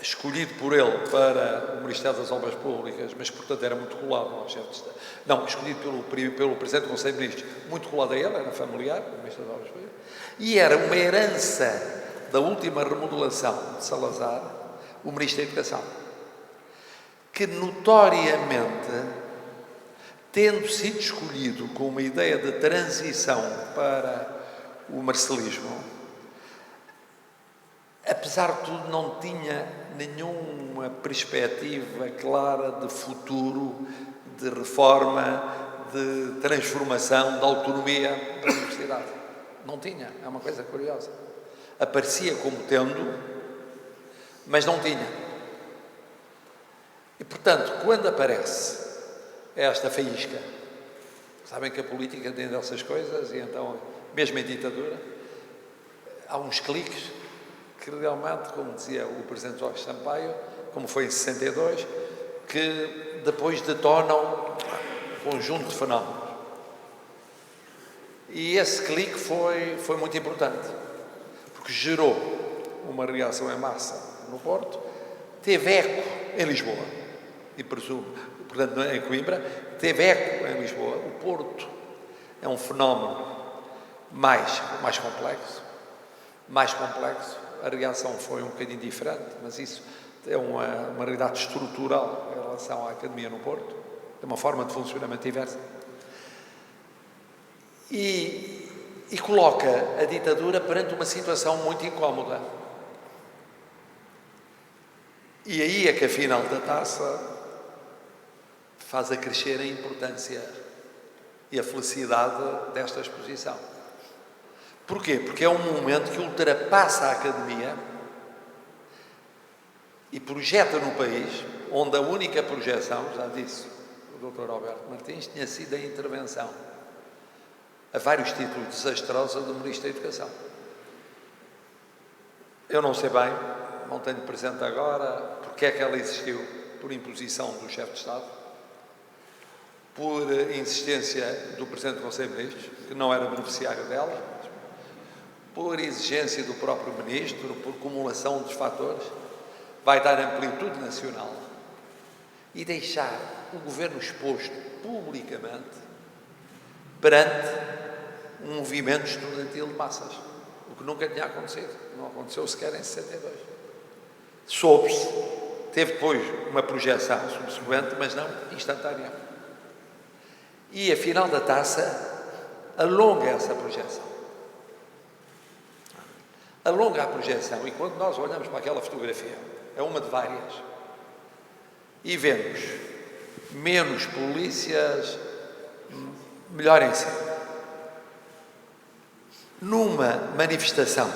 escolhido por ele para o Ministério das Obras Públicas, mas, portanto, era muito colado ao chefe de Estado. Não, escolhido pelo Presidente do Conselho de Ministros, muito colado a ele, era familiar, o Ministério das Obras Públicas, e era uma herança da última remodelação de Salazar, o Ministro da Educação, que notoriamente, tendo sido escolhido com uma ideia de transição para o marcelismo, apesar de tudo, não tinha nenhuma perspectiva clara de futuro, de reforma, de transformação, de autonomia da universidade. Não tinha, é uma coisa curiosa. Aparecia como tendo, mas não tinha. E, portanto, quando aparece esta faísca, sabem que a política tem dessas coisas, e então, mesmo em ditadura, há uns cliques que realmente, como dizia o Presidente Jorge Sampaio, como foi em 62, que depois detonam um conjunto de fenómenos. E esse clique foi muito importante, porque gerou uma reação em massa no Porto, teve eco em Lisboa, e presumo, portanto, em Coimbra, teve eco em Lisboa. O Porto é um fenómeno mais complexo, a reação foi um bocadinho diferente, mas isso é uma realidade estrutural em relação à academia no Porto, é uma forma de funcionamento diversa. E coloca a ditadura perante uma situação muito incómoda. E aí é que a final da taça faz acrescer a importância e a felicidade desta exposição. Porquê? Porque é um momento que ultrapassa a academia e projeta no país, onde a única projeção, já disse o Dr. Alberto Martins, tinha sido a intervenção a vários títulos desastrosa do Ministro da Educação. Eu não sei bem, não tenho presente agora, porque é que ela existiu, por imposição do chefe de Estado, por insistência do Presidente do Conselho de Ministros, que não era beneficiário dela, por exigência do próprio Ministro, por acumulação dos fatores, vai dar amplitude nacional e deixar o Governo exposto publicamente perante um movimento estudantil de massas, o que nunca tinha acontecido, não aconteceu sequer em 62. Soube-se, teve depois uma projeção subsequente, mas não instantânea. E a final da taça alonga essa projeção. Alonga a projeção, e quando nós olhamos para aquela fotografia, é uma de várias, e vemos menos polícias, melhor ensino. Numa manifestação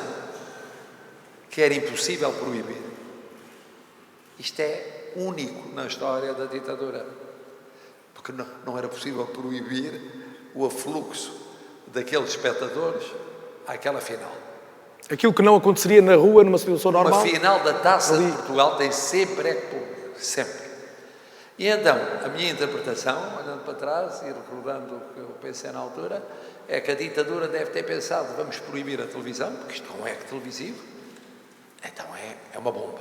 que era impossível proibir. Isto é único na história da ditadura, porque não era possível proibir o afluxo daqueles espectadores àquela final. Aquilo que não aconteceria na rua numa situação normal. Uma final da Taça de Portugal tem sempre eco público, sempre. E então, a minha interpretação, olhando para trás e recordando o que eu pensei na altura, é que a ditadura deve ter pensado, vamos proibir a televisão, porque isto é um eco televisivo, então é uma bomba.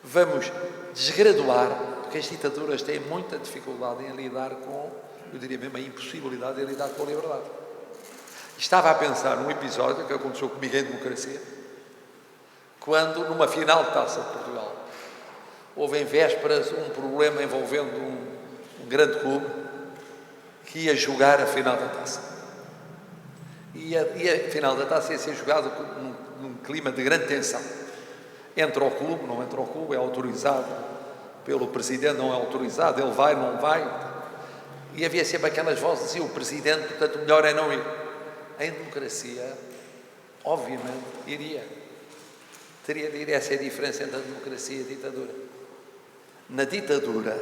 Vamos desgraduar, porque as ditaduras têm muita dificuldade em lidar com, eu diria mesmo, a impossibilidade de lidar com a liberdade. Estava a pensar num episódio que aconteceu comigo em democracia, quando, numa final de Taça de Portugal, houve em vésperas um problema envolvendo um grande clube que ia jogar a final da taça. E a final da taça ia ser jogada num clima de grande tensão. Entra o clube, não entra o clube, é autorizado pelo Presidente, não é autorizado, ele vai, não vai. E havia sempre aquelas vozes que diziam, o Presidente, portanto, o melhor é não ir. Em democracia, obviamente, iria. Teria de ir, essa é a diferença entre a democracia e a ditadura. Na ditadura,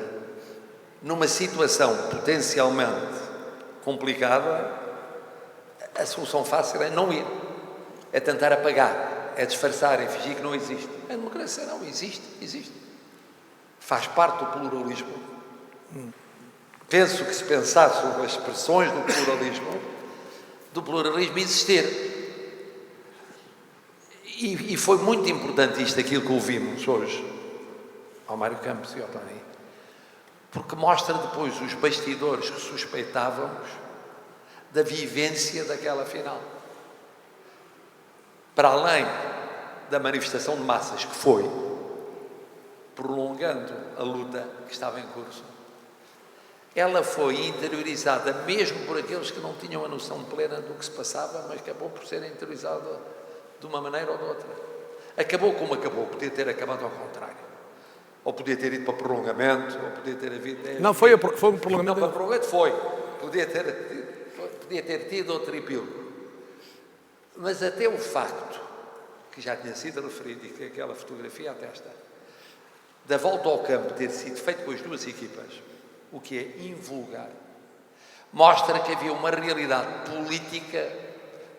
numa situação potencialmente complicada, a solução fácil é não ir, é tentar apagar, é disfarçar, é fingir que não existe. A democracia não existe. Faz parte do pluralismo. Penso que se pensar sobre as expressões do pluralismo existir. E foi muito importante isto, aquilo que ouvimos hoje, ao Mário Campos e ao Tony, porque mostra depois os bastidores que suspeitávamos da vivência daquela final. Para além da manifestação de massas que foi, prolongando a luta que estava em curso, ela foi interiorizada mesmo por aqueles que não tinham a noção plena do que se passava, mas acabou por ser interiorizada de uma maneira ou de outra. Acabou como acabou, podia ter acabado ao contrário. Ou podia ter ido para prolongamento, ou podia ter havido... Não, foi um prolongamento. Não, para prolongamento foi. Podia ter tido outro epílogo. Mas até o facto, que já tinha sido referido e que aquela fotografia atesta, da volta ao campo ter sido feito com as duas equipas, o que é invulgar, mostra que havia uma realidade política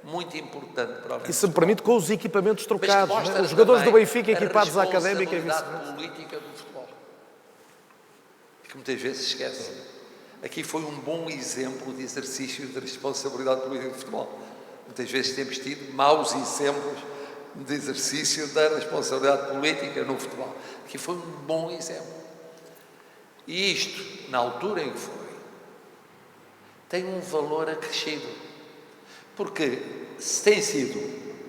muito importante para o E se me permite, com os equipamentos mas que trocados, mostra né? Os jogadores do também Benfica equipados à Académica e a vice-versa. responsabilidade política do futebol, que muitas vezes se esquece. Aqui foi um bom exemplo de exercício de responsabilidade política do futebol. Muitas vezes temos tido maus exemplos de exercício da responsabilidade política no futebol. Aqui foi um bom exemplo. E isto, na altura em que foi, tem um valor acrescido. Porque se tem sido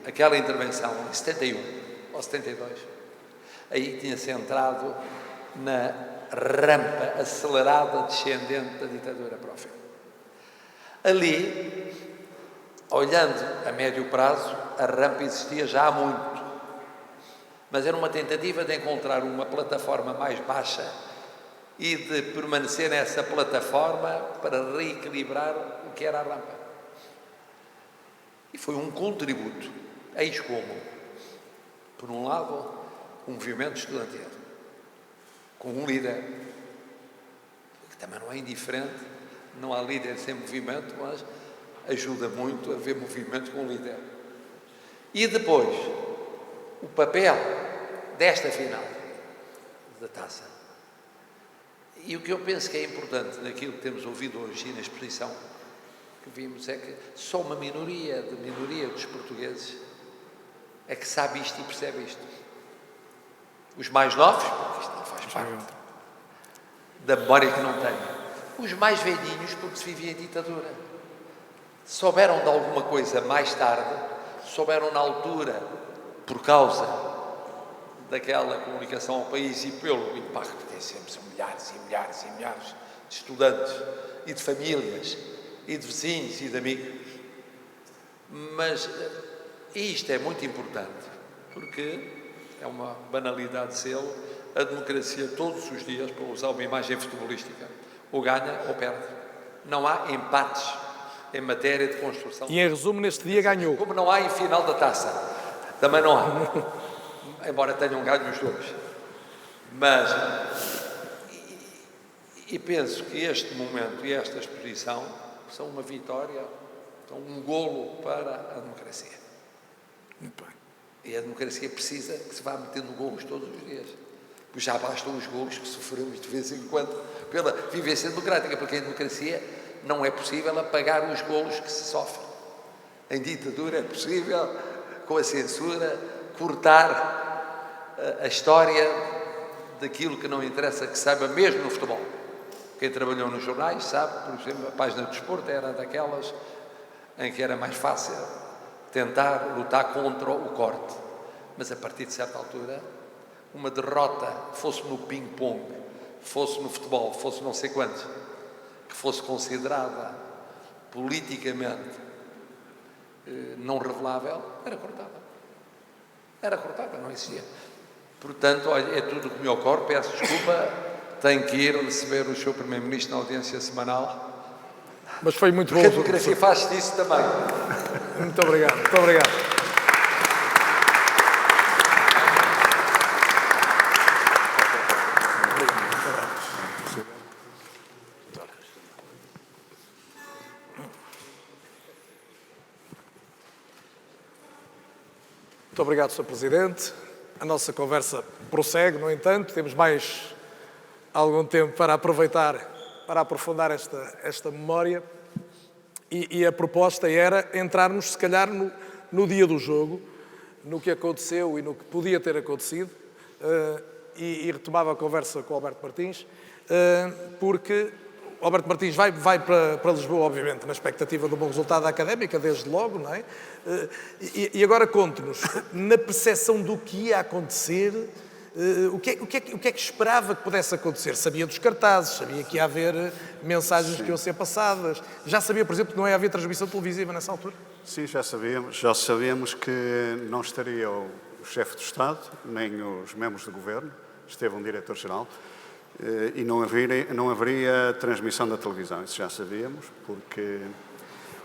aquela intervenção em 71 ou 72, aí tinha-se entrado na rampa acelerada descendente da ditadura para o fim. Ali, olhando a médio prazo, a rampa existia já há muito, mas era uma tentativa de encontrar uma plataforma mais baixa e de permanecer nessa plataforma para reequilibrar o que era a rampa. E foi um contributo, eis como, por um lado, um movimento estudantil, com um líder, que também não é indiferente, não há líder sem movimento, mas ajuda muito a haver movimento com o líder. E depois, o papel desta final da taça. E o que eu penso que é importante naquilo que temos ouvido hoje e na exposição que vimos é que só uma minoria dos portugueses é que sabe isto e percebe isto. Os mais novos, porque isto não faz parte da memória que não têm. Os mais velhinhos, porque se vivia em ditadura. Souberam de alguma coisa mais tarde, souberam na altura, por causa daquela comunicação ao país e pelo impacto que tem sempre, são milhares e milhares e milhares de estudantes e de famílias e de vizinhos e de amigos. Mas isto é muito importante, porque é uma banalidade de selo, a democracia todos os dias, para usar uma imagem futebolística, ou ganha ou perde. Não há empates em matéria de construção. E em resumo, neste dia ganhou. Como não há em final da taça, também não há. Embora tenham ganho os dois. Mas, e penso que este momento e esta exposição são uma vitória, são um golo para a democracia. Muito bem. E a democracia precisa que se vá metendo golos todos os dias. Pois já bastam os golos que sofremos de vez em quando pela vivência democrática, porque em democracia não é possível apagar os golos que se sofrem. Em ditadura é possível, com a censura, cortar a história daquilo que não interessa que saiba, mesmo no futebol. Quem trabalhou nos jornais sabe, por exemplo, a página do desporto era daquelas em que era mais fácil tentar lutar contra o corte. Mas a partir de certa altura, uma derrota, fosse no ping-pong, fosse no futebol, fosse não sei quantos, que fosse considerada politicamente não revelável, era cortada. Era cortada, não existia. Portanto, olha, é tudo o que me ocorre, peço desculpa, tenho que ir receber o Sr. Primeiro-Ministro na audiência semanal. Mas foi muito bom. Porque a democracia faz isso também. Muito obrigado, muito obrigado. Muito obrigado, Sr. Presidente. A nossa conversa prossegue, no entanto, temos mais algum tempo para aproveitar, para aprofundar esta memória. E a proposta era entrarmos, se calhar, no dia do jogo, no que aconteceu e no que podia ter acontecido, e retomava a conversa com o Alberto Martins, porque o Alberto Martins vai para Lisboa, obviamente, na expectativa de um bom resultado da Académica, desde logo, não é? E agora conte-nos, na percepção do que ia acontecer, o que é que esperava que pudesse acontecer? Sabia dos cartazes, sabia que ia haver mensagens que iam ser passadas. Já sabia, por exemplo, que não ia haver transmissão televisiva nessa altura? Sim, já sabíamos que não estaria o o chefe do Estado, nem os membros do Governo, esteve um diretor-geral, e não haveria transmissão da televisão, isso já sabíamos, porque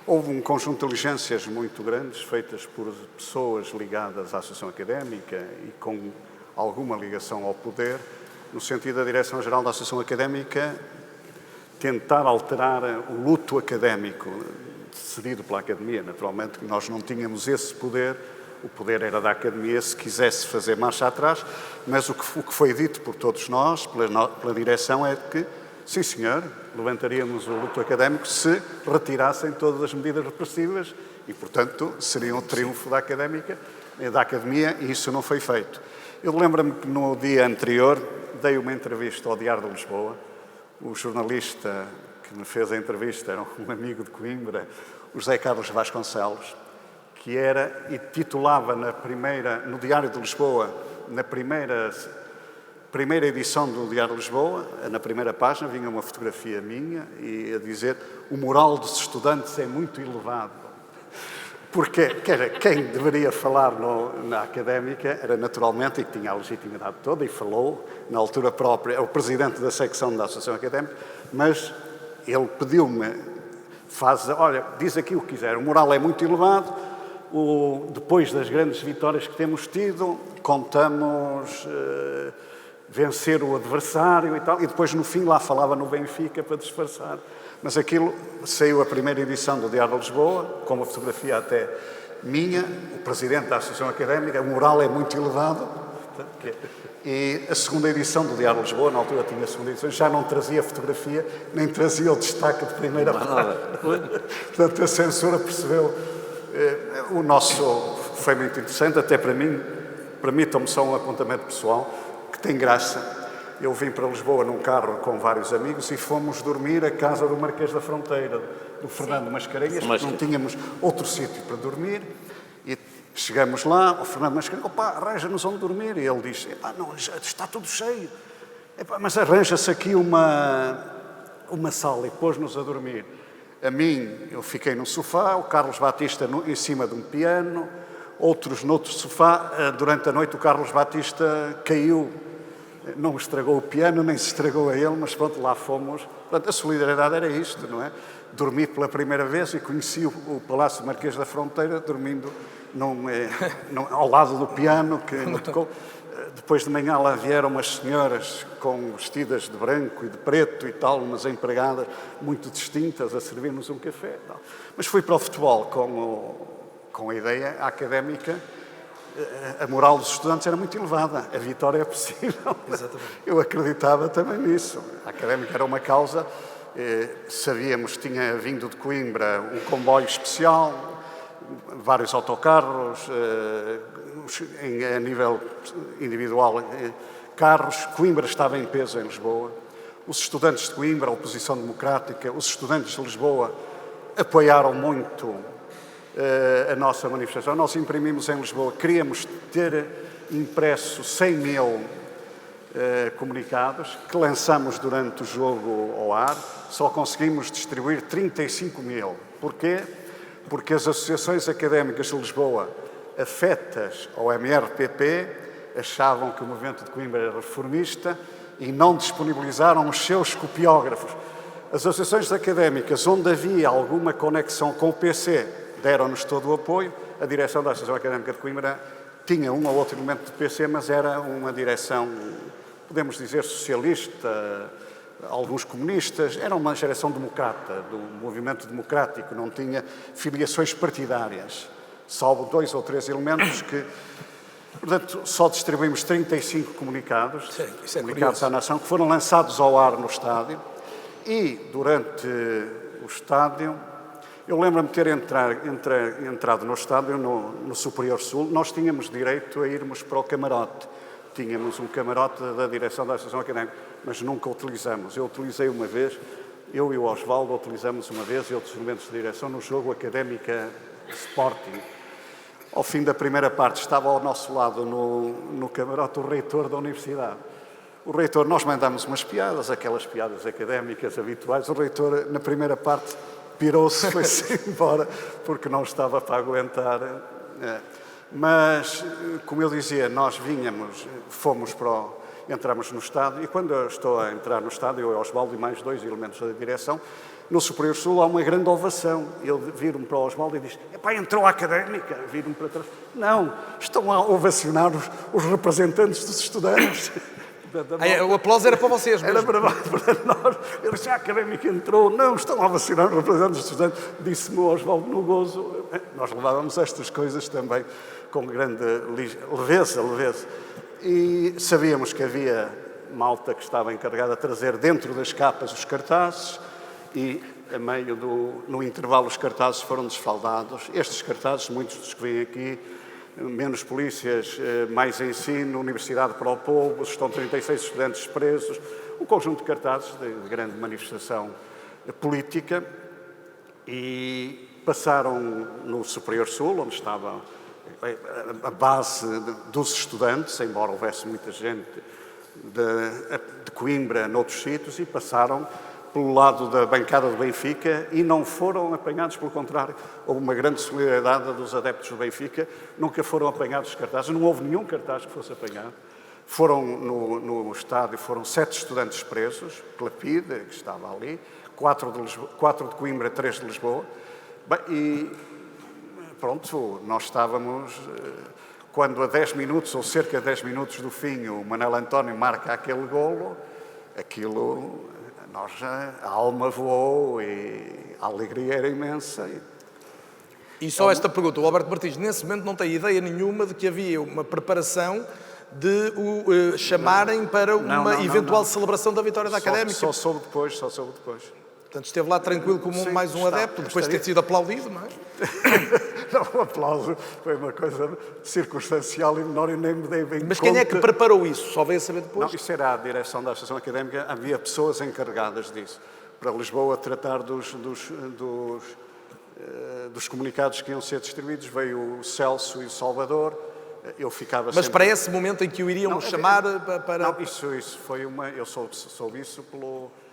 houve um conjunto de diligências muito grandes feitas por pessoas ligadas à Associação Académica e com alguma ligação ao poder, no sentido da Direção-Geral da Associação Académica tentar alterar o luto académico cedido pela Academia. Naturalmente que nós não tínhamos esse poder, o poder era da Academia se quisesse fazer marcha atrás, mas o que foi dito por todos nós, pela direção, é que, sim senhor, levantaríamos o luto académico se retirassem todas as medidas repressivas e, portanto, seria um triunfo da Academia, e isso não foi feito. Eu lembro-me que no dia anterior dei uma entrevista ao Diário de Lisboa. O jornalista que me fez a entrevista era um amigo de Coimbra, o José Carlos Vasconcelos, que era e titulava no Diário de Lisboa, na primeira edição do Diário de Lisboa, na primeira página, vinha uma fotografia minha e a dizer: o moral dos estudantes é muito elevado. Porque quem deveria falar na Académica era naturalmente, e que tinha a legitimidade toda, e falou, na altura própria, o presidente da secção da Associação Académica, mas ele pediu-me, olha, diz aqui o que quiser, o moral é muito elevado, depois das grandes vitórias que temos tido, contamos vencer o adversário e tal, e depois no fim lá falava no Benfica para disfarçar. Mas aquilo saiu a primeira edição do Diário de Lisboa, com uma fotografia até minha, o presidente da Associação Académica, o moral é muito elevado. E a segunda edição do Diário de Lisboa, na altura tinha a segunda edição, já não trazia fotografia, nem trazia o destaque de primeira página. Portanto, a censura percebeu. O nosso foi muito interessante, até para mim, permitam-me só um apontamento pessoal, que tem graça. Eu vim para Lisboa num carro com vários amigos e fomos dormir à casa do Marquês da Fronteira, do Fernando Mascarenhas, porque não tínhamos outro sítio para dormir. E chegamos lá, o Fernando Mascarenhas, arranja-nos onde dormir. E ele disse, não, está tudo cheio. Mas arranja-se aqui uma sala, e pôs-nos a dormir. A mim, eu fiquei no sofá, o Carlos Batista em cima de um piano, outros noutro sofá. Durante a noite o Carlos Batista caiu. Não estragou o piano, nem se estragou a ele, mas pronto, lá fomos. Portanto, a solidariedade era isto, não é? Dormi pela primeira vez e conheci o Palácio Marquês da Fronteira dormindo ao lado do piano que me tocou. Depois de manhã lá vieram umas senhoras vestidas de branco e de preto e tal, umas empregadas muito distintas a servir-nos um café. Tal. Mas fui para o futebol com a ideia académica. A moral dos estudantes era muito elevada, a vitória é possível. Exatamente. Eu acreditava também nisso. A Académica era uma causa, sabíamos que tinha vindo de Coimbra um comboio especial, vários autocarros, a nível individual, carros. Coimbra estava em peso em Lisboa. Os estudantes de Coimbra, a oposição democrática, os estudantes de Lisboa apoiaram muito a nossa manifestação. Nós imprimimos em Lisboa, queríamos ter impresso 100.000 comunicados, que lançamos durante o jogo ao ar, só conseguimos distribuir 35.000. Porquê? Porque as associações académicas de Lisboa, afetas ao MRPP, achavam que o movimento de Coimbra era reformista e não disponibilizaram os seus copiógrafos. As associações académicas, onde havia alguma conexão com o PC, deram-nos todo o apoio. A direção da Associação Académica de Coimbra tinha um ou outro elemento de PC, mas era uma direção, podemos dizer, socialista, alguns comunistas. Era uma geração democrata, do movimento democrático, não tinha filiações partidárias, salvo 2 ou 3 elementos que... Portanto, só distribuímos 35 comunicados, comunicados à nação, que foram lançados ao ar no estádio. E, durante o estádio, eu lembro-me de ter entrado no estádio, no Superior Sul. Nós tínhamos direito a irmos para o camarote. Tínhamos um camarote da direção da Associação Académica, mas nunca o utilizamos. Eu utilizei uma vez, eu e o Osvaldo utilizamos uma vez, e outros elementos de direção, no jogo Académica Sporting. Ao fim da primeira parte, estava ao nosso lado, no camarote, o reitor da universidade. O reitor, nós mandamos umas piadas, aquelas piadas académicas habituais. O reitor, na primeira parte, pirou-se, foi-se embora, porque não estava para aguentar. Mas, como eu dizia, nós entramos no Estado, e quando eu estou a entrar no Estado, eu e Osvaldo e mais 2 elementos da direção, no Superior Sul há uma grande ovação. Ele vira-me para o Osvaldo e diz: epá, entrou a Académica. Vira-me para trás: não, estão a ovacionar os representantes dos estudantes. O aplauso era para vocês mesmo. Era para nós. Ele disse: a Académica entrou. Não, estão a vacinar os representantes dos estudantes. Disse-me o Osvaldo no gozo. Nós levávamos estas coisas também com grande leveza. E sabíamos que havia malta que estava encarregada de trazer dentro das capas os cartazes e, no intervalo, os cartazes foram desfaldados. Estes cartazes, muitos dos que vêm aqui, menos polícias, mais ensino, Universidade para o Povo, estão 36 estudantes presos, um conjunto de cartazes de grande manifestação política, e passaram no Superior Sul, onde estava a base dos estudantes, embora houvesse muita gente de Coimbra noutros sítios, e passaram pelo lado da bancada do Benfica e não foram apanhados, pelo contrário, houve uma grande solidariedade dos adeptos do Benfica, nunca foram apanhados os cartazes, não houve nenhum cartaz que fosse apanhado. Foram no estádio, foram 7 estudantes presos, pela PIDE, que estava ali, 4 de Coimbra, 3 de Lisboa. Bem, e pronto, nós estávamos, quando a 10 minutos, ou cerca de 10 minutos do fim, o Manel António marca aquele golo, aquilo, a alma voou e a alegria era imensa. E só esta pergunta: o Alberto Martins, nesse momento, não tem ideia nenhuma de que havia uma preparação de o chamarem para uma eventual celebração da vitória da Académica? Só soube depois. Portanto, esteve lá tranquilo como Sim, mais um adepto, depois de ter sido aplaudido, não é? Não, o aplauso foi uma coisa circunstancial e menor, e nem me dei bem Mas conta. quem é que preparou isso? Só veio a saber depois? Não, isso era a direção da Associação Académica, havia pessoas encarregadas disso. Para Lisboa tratar dos comunicados que iam ser distribuídos, veio o Celso e o Salvador. Eu ficava Mas sempre... para esse momento em que o iriam chamar para... Não, isso foi uma... Eu soube isso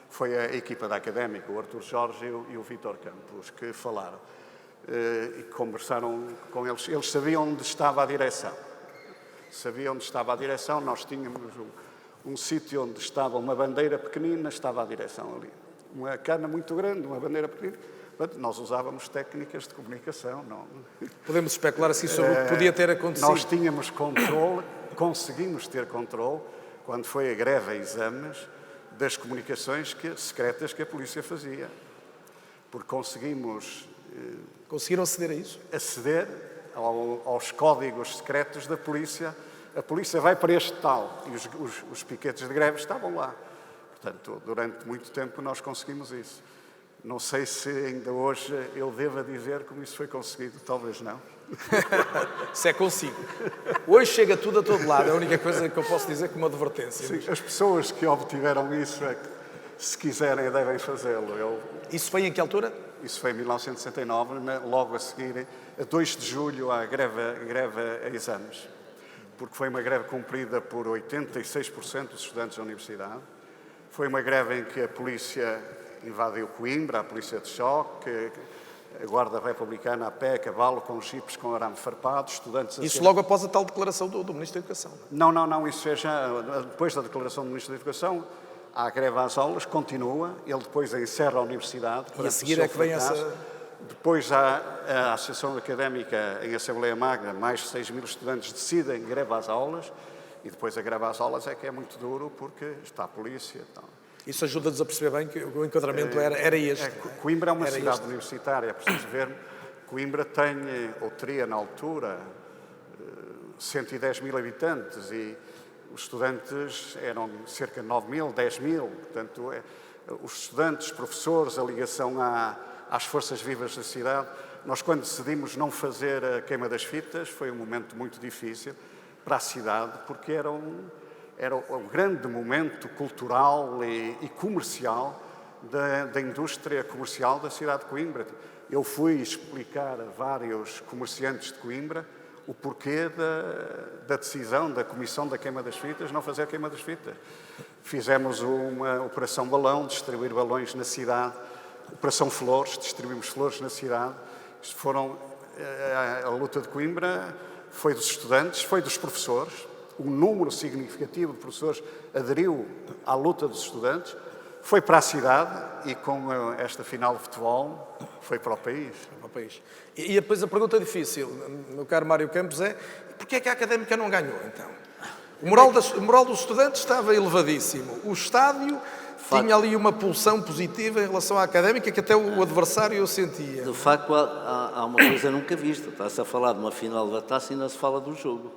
foi a equipa da Académica, o Artur Jorge e o Vítor Campos, que falaram. E conversaram com eles. Eles sabiam onde estava a direção. Nós tínhamos um sítio onde estava uma bandeira pequenina, estava a direção ali. Uma cana muito grande, uma bandeira pequenina. Nós usávamos técnicas de comunicação. Não. Podemos especular assim sobre o que podia ter acontecido. Nós tínhamos controle, conseguimos ter controle, quando foi a greve a exames, das comunicações secretas que a polícia fazia. Porque Conseguiram aceder a isso? Aceder aos códigos secretos da polícia. A polícia vai para este tal, e os piquetes de greve estavam lá. Portanto, durante muito tempo nós conseguimos isso. Não sei se ainda hoje eu devo dizer como isso foi conseguido, talvez não. Se é consigo. Hoje chega tudo a todo lado, é a única coisa que eu posso dizer como advertência. Sim, as pessoas que obtiveram isso, se quiserem, devem fazê-lo. Isso foi em que altura? Isso foi em 1969, logo a seguir, a 2 de julho, à greve a exames. Porque foi uma greve cumprida por 86% dos estudantes da universidade. Foi uma greve em que a polícia invadiu Coimbra, a polícia de choque, a Guarda Republicana a pé, a cavalo, com jipes com arame farpado, estudantes... Isso logo após a tal declaração do Ministro da Educação? Não, isso é já depois da declaração do Ministro da Educação. Há greve às aulas, continua, ele depois encerra a universidade. E a seguir é que vem essa... Depois há a Associação Académica em Assembleia Magna, mais de 6 mil estudantes decidem greve às aulas, e depois a greve às aulas é que é muito duro, porque está a polícia. Então. Isso ajuda-nos a perceber bem que o enquadramento era este. Coimbra é uma cidade universitária, é preciso ver. Coimbra tem, ou teria na altura, 110 mil habitantes, e os estudantes eram cerca de 9 mil, 10 mil. Portanto, os estudantes, professores, a ligação às forças vivas da cidade. Nós, quando decidimos não fazer a queima das fitas, foi um momento muito difícil para a cidade, porque era um grande momento cultural e comercial da indústria comercial da cidade de Coimbra. Eu fui explicar a vários comerciantes de Coimbra o porquê da decisão da Comissão da Queima das Fitas não fazer a queima das fitas. Fizemos uma operação balão, distribuir balões na cidade, operação flores, distribuímos flores na cidade. A luta de Coimbra foi dos estudantes, foi dos professores. Um número significativo de professores aderiu à luta dos estudantes. Foi para a cidade e com esta final de futebol foi para o país. Para o país. E depois a pergunta difícil, meu caro Mário Campos, é porquê é que a Académica não ganhou, então? O moral dos estudantes estava elevadíssimo. O estádio tinha ali uma pulsão positiva em relação à Académica que até o adversário eu sentia. De facto, há uma coisa nunca vista. Está-se a falar de uma final da taça e ainda se fala do jogo.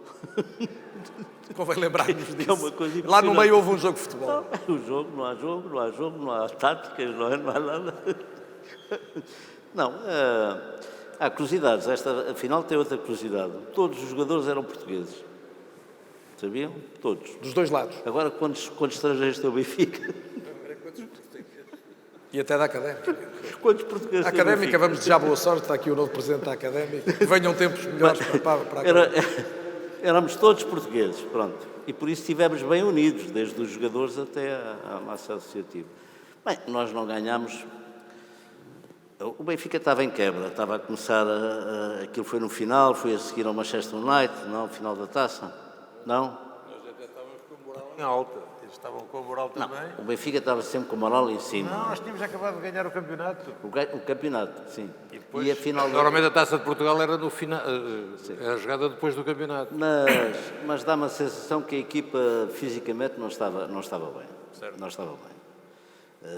Convém lembrarmos Que disso. é uma coisa Lá no impressionante. meio houve um jogo de futebol. O jogo, não há táticas, não há nada. Não, há curiosidades. Esta, afinal, tem outra curiosidade. Todos os jogadores eram portugueses. Sabiam? Todos. Dos dois lados. Agora, quantos estrangeiros tem o Benfica? E até da Académica. Quantos portugueses A tem o Académica, Benfica? vamos desejar boa sorte. Está aqui o novo presidente da Académica. Que venham tempos melhores para a Académica. Éramos todos portugueses, pronto. E por isso estivemos bem unidos, desde os jogadores até à massa associativa. Bem, nós não ganhámos. O Benfica estava em quebra, estava a começar, aquilo foi no final, foi a seguir ao Manchester United, não, final da taça. Não? Nós até estávamos com a moral em alta. Eles estavam com a moral Não, também. o Benfica estava sempre com a moral em cima. Não, nós tínhamos acabado de ganhar o campeonato. O campeonato, sim. Depois, E a final normalmente a Taça de Portugal era no final, era jogada depois do campeonato. Mas dá-me a sensação que a equipa fisicamente não estava bem. Certo. Não estava bem.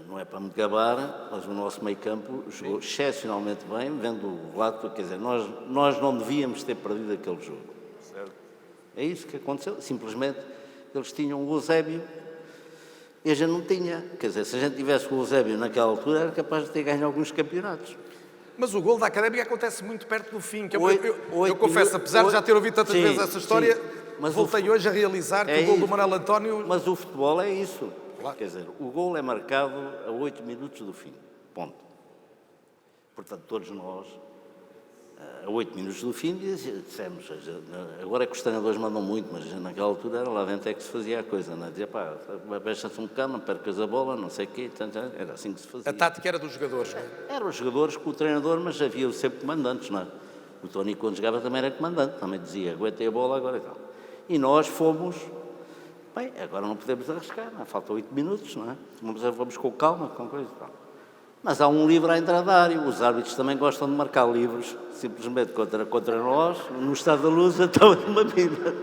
Não é para me gabar, mas o nosso meio-campo jogou excepcionalmente bem, vendo o lado, quer dizer, nós não devíamos ter perdido aquele jogo. Certo. É isso que aconteceu. Simplesmente eles tinham o Eusébio e a gente não tinha. Quer dizer, se a gente tivesse o Eusébio naquela altura, era capaz de ter ganho alguns campeonatos. Mas o gol da Académica acontece muito perto do fim. Que eu Oito confesso, apesar de já ter ouvido tantas sim, vezes essa história, sim. Mas voltei hoje a realizar que é o gol do isso. Manuel António... Mas o futebol é isso. Claro. Quer dizer, o gol é marcado a 8 minutos do fim. Ponto. Portanto, todos nós, a 8 minutos do fim, dissemos, agora é que os treinadores mandam muito, mas naquela altura era lá dentro é que se fazia a coisa, não é? Dizia, pá, baixa-se um bocado, não percas a bola, não sei o quê, era assim que se fazia. A tática era dos jogadores, não é? Eram os jogadores com o treinador, mas havia sempre comandantes, não é? O Tony, quando jogava, também era comandante, também dizia, aguentei a bola agora e tal. E nós fomos, bem, agora não podemos arriscar, não é? Faltam 8 minutos, não é? Vamos com calma, com coisa e tal. Mas há um livre à entrada da área, os árbitros também gostam de marcar livros, simplesmente contra nós, no Estado da Luz, então é uma mina.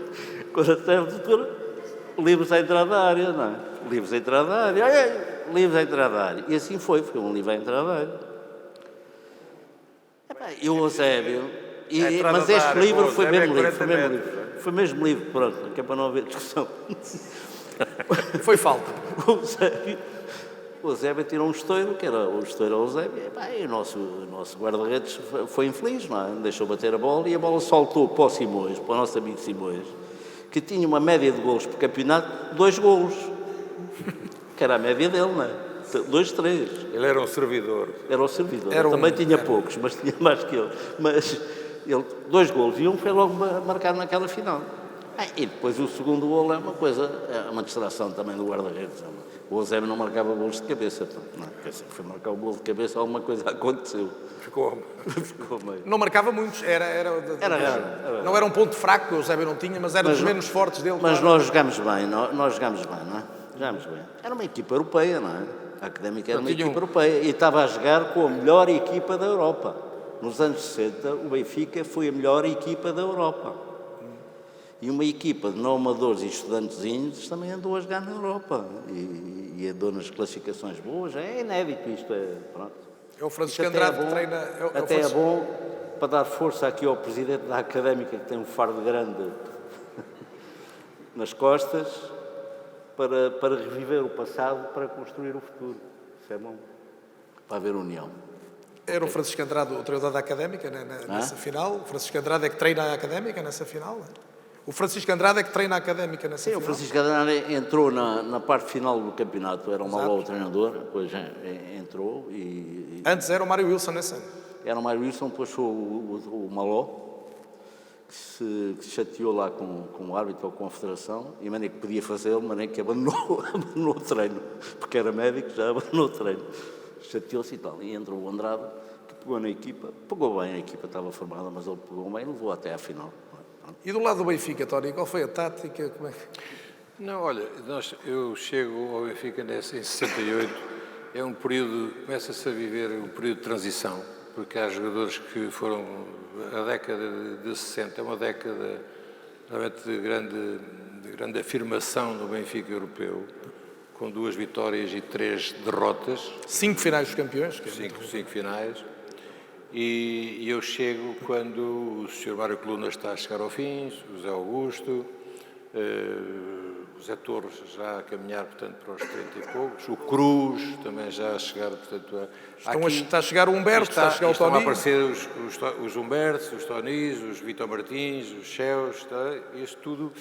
Quando a certa livros à entrada da área, não é? Livros à entrada da área, livros à entrada da área. E assim foi um livro à entrada da área. E o Eusébio, mas este livro foi mesmo livro, foi mesmo livro, pronto, que é para não haver discussão. Foi falta. O Eusébio tirou um estouro, que era o estouro ao Eusébio, e o nosso guarda-redes foi infeliz, não é? Deixou bater a bola e a bola soltou para o Simões, para o nosso amigo Simões, que tinha uma média de golos por campeonato, 2 golos, que era a média dele, não é? 2, 3. Ele era um servidor. Era o servidor. Era Também tinha poucos, mas tinha mais que ele. Mas ele, 2 golos e um foi logo marcado naquela final. E depois o segundo golo é uma coisa, é uma distração também do guarda-redes. O Eusébio não marcava golos de cabeça. Não, foi marcar o golo de cabeça, alguma coisa aconteceu. Ficou meio. Não marcava muitos, era raro. Não era um ponto fraco que o Eusébio não tinha, mas era dos menos fortes dele. Mas claro. nós jogámos bem, nós jogámos bem, não é? Jogámos bem. Era uma equipa europeia, não é? A Académica era uma equipa europeia e estava a jogar com a melhor equipa da Europa. Nos anos 60, o Benfica foi a melhor equipa da Europa. E uma equipa de não amadores e estudantezinhos também andou a jogar na Europa. E andou nas classificações boas. É inédito isto, pronto. É o Francisco Isto até Andrade que treina... Até é bom para dar força aqui ao presidente da Académica, que tem um fardo grande nas costas, para reviver o passado, para construir o futuro. Isso é bom. Para haver união. Era o Francisco Andrade, o treinador da Académica, nessa final. O Francisco Andrade é que treina a Académica nessa final. Não é? O Francisco Andrade é que treina a Académica nessa final. Sim, o Francisco Andrade entrou na parte final do campeonato. Era um mau treinador, depois entrou e... Antes era o Mário Wilson nesse ano. Era o Mário Wilson, depois foi o Maló, que se chateou lá com o árbitro ou com a federação, e maneira que podia fazê-lo, maneira que abandonou o treino, porque era médico, já abandonou o treino. Chateou-se e tal. E entrou o Andrade, que pegou na equipa, pegou bem, a equipa estava formada, mas ele pegou bem e levou até à final. E do lado do Benfica, Tony, qual foi a tática? Como é que... Não, olha, eu chego ao Benfica em 68, é um período, começa-se a viver um período de transição, porque há jogadores que foram, a década de 60 é uma década realmente de grande afirmação do Benfica europeu, com 2 vitórias e 3 derrotas. 5 finais dos campeões. Cinco finais. E eu chego quando o Sr. Mário Coluna está a chegar ao fim, o José Augusto, o Zé Torres já a caminhar, portanto, para os 30 e poucos, o Cruz também já a chegar, portanto... Está a chegar o Humberto, está a chegar o Tony. Estão a aparecer os Humbertos, os Tonis, os Vitor Martins, os Cheus, isto tudo,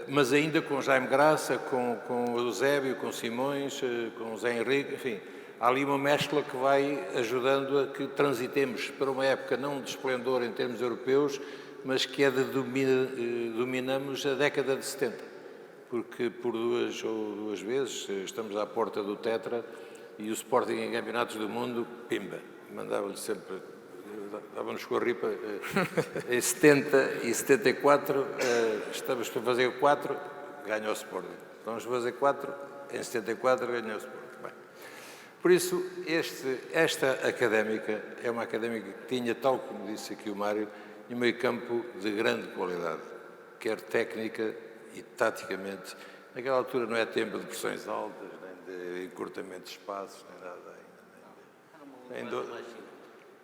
mas ainda com Jaime Graça, com o Eusébio, com Simões, com o Zé Henrique, enfim... Há ali uma mescla que vai ajudando a que transitemos para uma época não de esplendor em termos europeus, mas que é de dominamos a década de 70. Porque por duas vezes estamos à porta do Tetra e o Sporting em campeonatos do mundo, pimba, mandava-lhe sempre, dava-nos com a ripa. Em 70 e 74 estamos para fazer 4, ganha o Sporting. Vamos fazer 4, em 74 ganha o Sporting. Por isso, esta académica é uma académica que tinha, tal como disse aqui o Mário, um meio campo de grande qualidade, quer técnica e taticamente. Naquela altura não é tempo de pressões altas, nem de encurtamento de espaços, nem nada.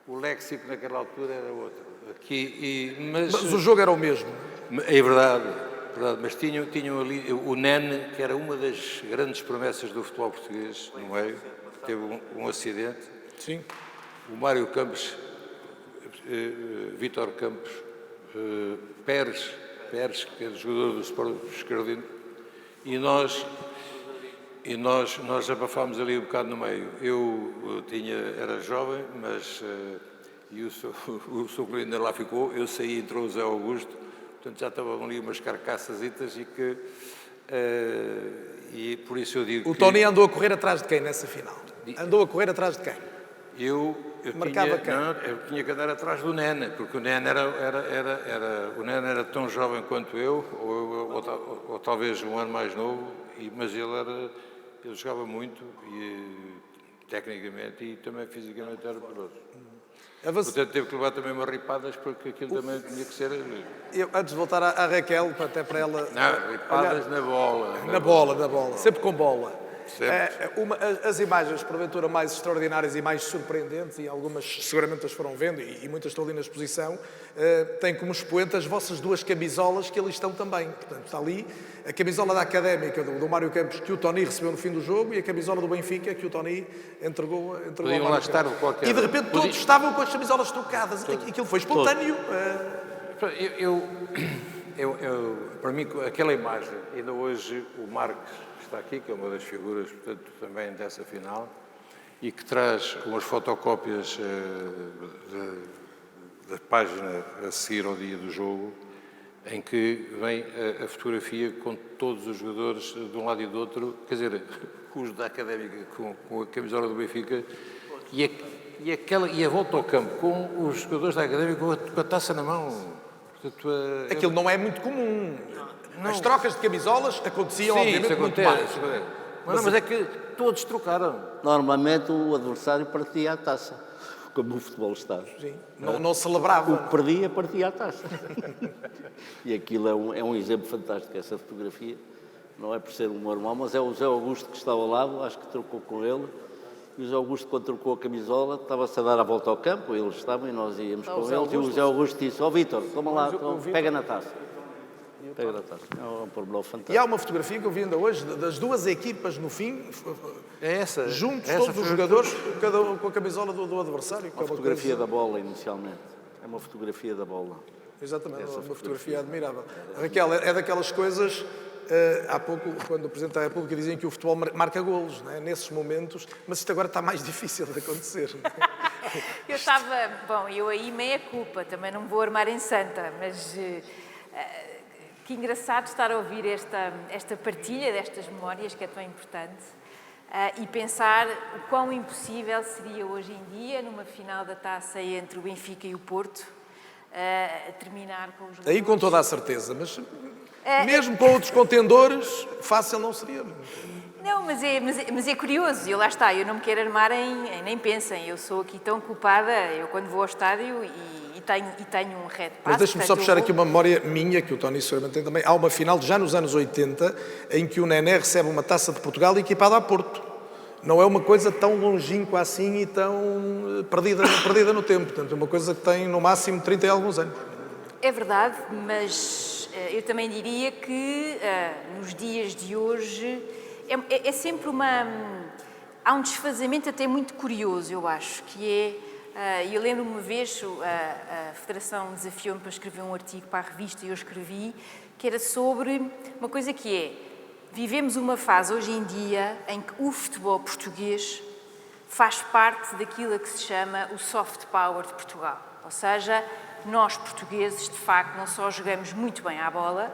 O léxico naquela altura era outro. Mas o jogo era o mesmo. É verdade, mas tinham ali o Nene, que era uma das grandes promessas do futebol português, no meio. Teve um acidente. Sim. O Mário Campos, Vítor Campos, Pérez, que é jogador do Sporting Escardino, e nós abafámos ali um bocado no meio. Eu era jovem, mas o Sr. ainda lá ficou, eu saí, entrou o Zé Augusto, portanto já estavam ali umas carcaçazitas e por isso eu digo O Tony andou a correr atrás de quem nessa final? Andou a correr atrás de quem? Eu tinha que andar atrás do Nene, porque o Nene era tão jovem quanto eu, ou talvez um ano mais novo, mas ele jogava muito, e tecnicamente e também fisicamente era poderoso. Portanto, teve que levar também umas ripadas, porque aquilo também tinha que ser... Antes de voltar à Raquel, até para ela... Não, ripadas na bola. Na bola, sempre com bola. As imagens, porventura, mais extraordinárias e mais surpreendentes, e algumas seguramente as foram vendo, e muitas estão ali na exposição, têm como expoente as vossas 2 camisolas que ali estão também. Portanto, está ali a camisola da Académica do Mário Campos, que o Tony recebeu no fim do jogo, e a camisola do Benfica, que o Tony entregou ao Mário Campos. E de repente todos estavam com as camisolas trocadas. Aquilo foi espontâneo. Para mim, aquela imagem, ainda hoje o Marcos está aqui, que é uma das figuras, portanto, também dessa final, e que traz umas fotocópias da página a seguir ao dia do jogo, em que vem a fotografia com todos os jogadores de um lado e do outro, quer dizer, os da Académica com a camisola do Benfica, e a volta ao campo com os jogadores da Académica com a taça na mão. Portanto, aquilo não é muito comum. Não. As trocas de camisolas aconteciam, sim, obviamente, isso muito acontece, mais. Mas é que todos trocaram. Normalmente o adversário partia a taça, como o futebol está. Sim. Não celebrava. O que perdia, partia a taça. E aquilo é um exemplo fantástico, essa fotografia. Não é por ser um normal, mas é o José Augusto que está ao lado, acho que trocou com ele. E o José Augusto, quando trocou a camisola, estava-se a dar a volta ao campo, eles estavam e nós íamos com eles. E o José Augusto disse: Vítor, toma lá, pega na taça. Pega na taça. É um pormenor fantástico. E há uma fotografia que eu vi ainda hoje, das 2 equipas no fim, juntos, todos os jogadores, cada um com a camisola do adversário. Uma fotografia da bola, inicialmente. É uma fotografia da bola. Exatamente, uma fotografia admirável. Raquel, é daquelas coisas... há pouco, quando o Presidente da República dizia que o futebol marca golos, não é? Nesses momentos, mas isto agora está mais difícil de acontecer. Eu aí meia culpa, também não vou armar em santa, mas que engraçado estar a ouvir esta partilha destas memórias, que é tão importante, e pensar o quão impossível seria hoje em dia, numa final da taça entre o Benfica e o Porto, a terminar com os... Aí com toda a certeza, mas mesmo com outros contendores, fácil não seria. Não, mas é curioso, e lá está, eu não me quero armar em nem pensem, eu sou aqui tão culpada, eu quando vou ao estádio e tenho um red pass. Mas deixe-me só puxar aqui uma memória minha, que o Tony seguramente tem também. Há uma final já nos anos 80 em que o Nené recebe uma Taça de Portugal equipada a Porto. Não é uma coisa tão longínqua assim e tão perdida no tempo. Portanto, é uma coisa que tem no máximo 30 e alguns anos. É verdade, mas eu também diria que nos dias de hoje é sempre há um desfazamento até muito curioso, eu acho, que é... eu lembro-me uma vez, a Federação desafiou-me para escrever um artigo para a revista e eu escrevi, que era sobre uma coisa que é: vivemos uma fase hoje em dia em que o futebol português faz parte daquilo a que se chama o soft power de Portugal. Ou seja, nós portugueses, de facto, não só jogamos muito bem à bola,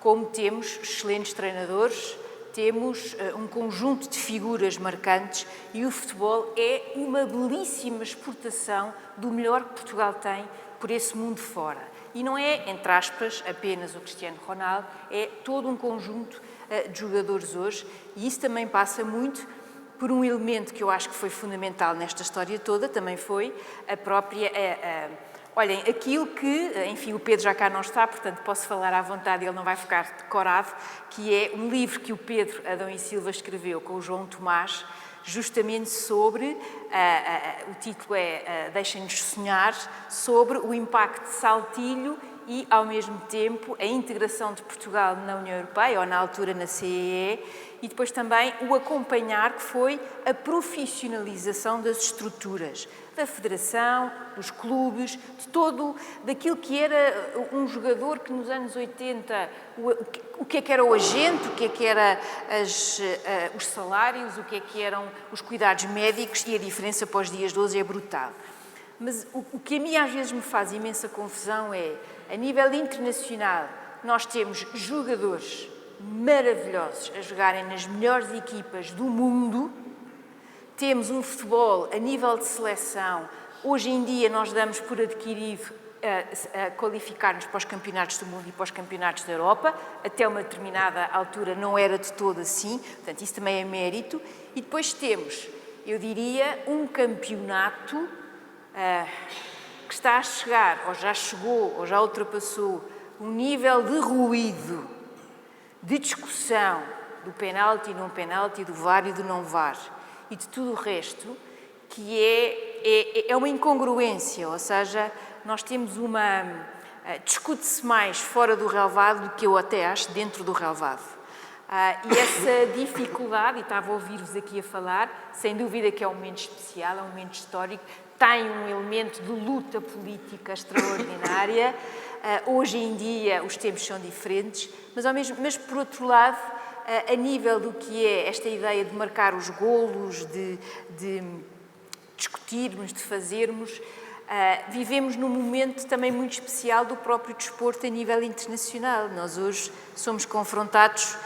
como temos excelentes treinadores, temos um conjunto de figuras marcantes e o futebol é uma belíssima exportação do melhor que Portugal tem por esse mundo fora. E não é, entre aspas, apenas o Cristiano Ronaldo, é todo um conjunto de jogadores hoje, e isso também passa muito por um elemento que eu acho que foi fundamental nesta história toda, também foi a própria... olhem, aquilo que, enfim, o Pedro já cá não está, portanto posso falar à vontade, ele não vai ficar decorado, que é um livro que o Pedro Adão e Silva escreveu com o João Tomás, justamente sobre, o título é Deixem-nos Sonhar, sobre o impacto de Saltilho e, ao mesmo tempo, a integração de Portugal na União Europeia, ou na altura na CEE, e depois também o acompanhar, que foi a profissionalização das estruturas, da federação, dos clubes, de todo, daquilo que era um jogador que nos anos 80, o que é que era o agente, o que é que era os salários, o que é que eram os cuidados médicos, e a diferença para os dias de hoje é brutal. Mas o que a mim às vezes me faz imensa confusão é, a nível internacional, nós temos jogadores maravilhosos a jogarem nas melhores equipas do mundo, temos um futebol a nível de seleção, hoje em dia nós damos por adquirido a qualificar-nos para os campeonatos do mundo e para os campeonatos da Europa, até uma determinada altura não era de todo assim, portanto isso também é mérito, e depois temos, eu diria, um campeonato que está a chegar, ou já chegou, ou já ultrapassou, um nível de ruído, de discussão do penalti e não penalti, do VAR e do não VAR, e de tudo o resto, que é uma incongruência, ou seja, nós temos discute-se mais fora do relvado do que eu até acho dentro do relvado. E essa dificuldade, e estava a ouvir-vos aqui a falar, sem dúvida que é um momento especial, é um momento histórico, tem um elemento de luta política extraordinária. Hoje em dia os tempos são diferentes, mas por outro lado, a nível do que é esta ideia de marcar os golos, de discutirmos, de fazermos, vivemos num momento também muito especial do próprio desporto a nível internacional. Nós hoje somos confrontados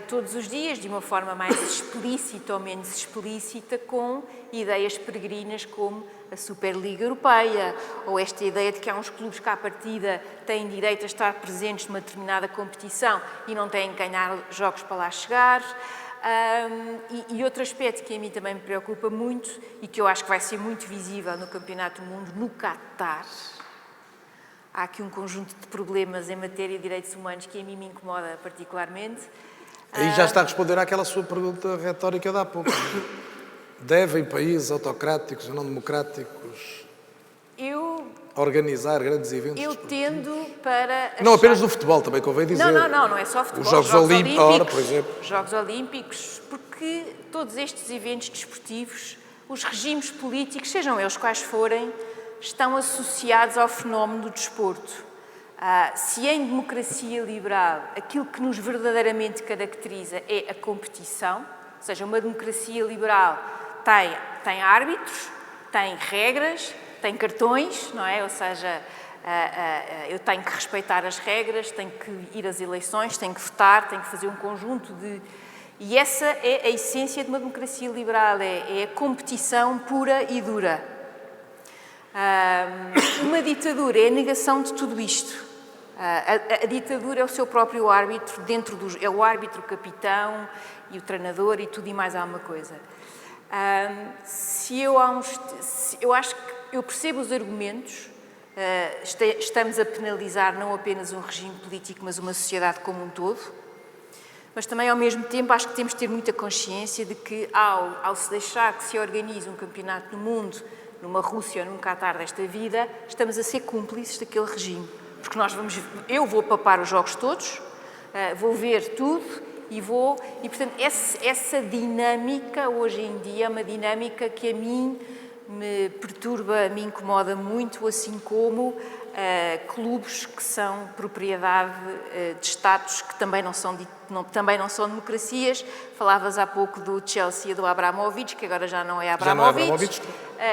todos os dias, de uma forma mais explícita ou menos explícita, com ideias peregrinas como a Superliga Europeia, ou esta ideia de que há uns clubes que à partida têm direito a estar presentes numa determinada competição e não têm que ganhar jogos para lá chegar. E outro aspecto que a mim também me preocupa muito e que eu acho que vai ser muito visível no Campeonato do Mundo, no Qatar, há aqui um conjunto de problemas em matéria de direitos humanos que a mim me incomoda particularmente. Aí já está a responder àquela sua pergunta retórica de há pouco. Devem países autocráticos ou não democráticos organizar grandes eventos? Eu tendo para... Não apenas do futebol, também convém dizer. Não é só futebol. Os Jogos Olímpicos, ora, por exemplo. Jogos Olímpicos, porque todos estes eventos desportivos, os regimes políticos, sejam eles quais forem, estão associados ao fenómeno do desporto. Se em democracia liberal aquilo que nos verdadeiramente caracteriza é a competição, ou seja, uma democracia liberal tem árbitros, tem regras, tem cartões, não é? Ou seja, eu tenho que respeitar as regras, tenho que ir às eleições, tenho que votar, tenho que fazer um conjunto de... E essa é a essência de uma democracia liberal, é a competição pura e dura. Uma ditadura é a negação de tudo isto. A ditadura é o seu próprio árbitro, é o árbitro, o capitão e o treinador e tudo e mais alguma coisa. Eu acho que eu percebo os argumentos, estamos a penalizar não apenas um regime político, mas uma sociedade como um todo, mas também, ao mesmo tempo, acho que temos de ter muita consciência de que, ao se deixar que se organize um campeonato do mundo, numa Rússia ou num Catar desta vida, estamos a ser cúmplices daquele regime. Porque eu vou papar os jogos todos, vou ver tudo e portanto, essa dinâmica, hoje em dia, é uma dinâmica que a mim me perturba, me incomoda muito, assim como clubes que são propriedade de Estados que também não são democracias. Falavas há pouco do Chelsea e do Abramovich, que agora já não é Abramovich.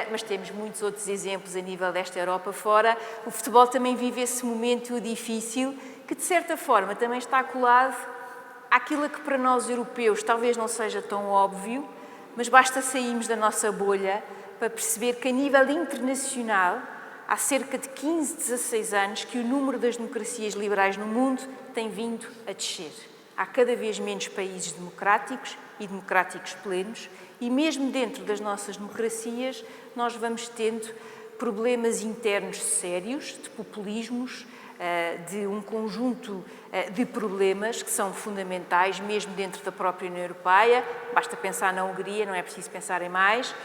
Mas temos muitos outros exemplos a nível desta Europa fora. O futebol também vive esse momento difícil que, de certa forma, também está colado àquilo que para nós europeus talvez não seja tão óbvio, mas basta sairmos da nossa bolha para perceber que, a nível internacional, há cerca de 15, 16 anos que o número das democracias liberais no mundo tem vindo a descer. Há cada vez menos países democráticos e democráticos plenos, e mesmo dentro das nossas democracias nós vamos tendo problemas internos sérios, de populismos, de um conjunto de problemas que são fundamentais, mesmo dentro da própria União Europeia. Basta pensar na Hungria, não é preciso pensar em mais.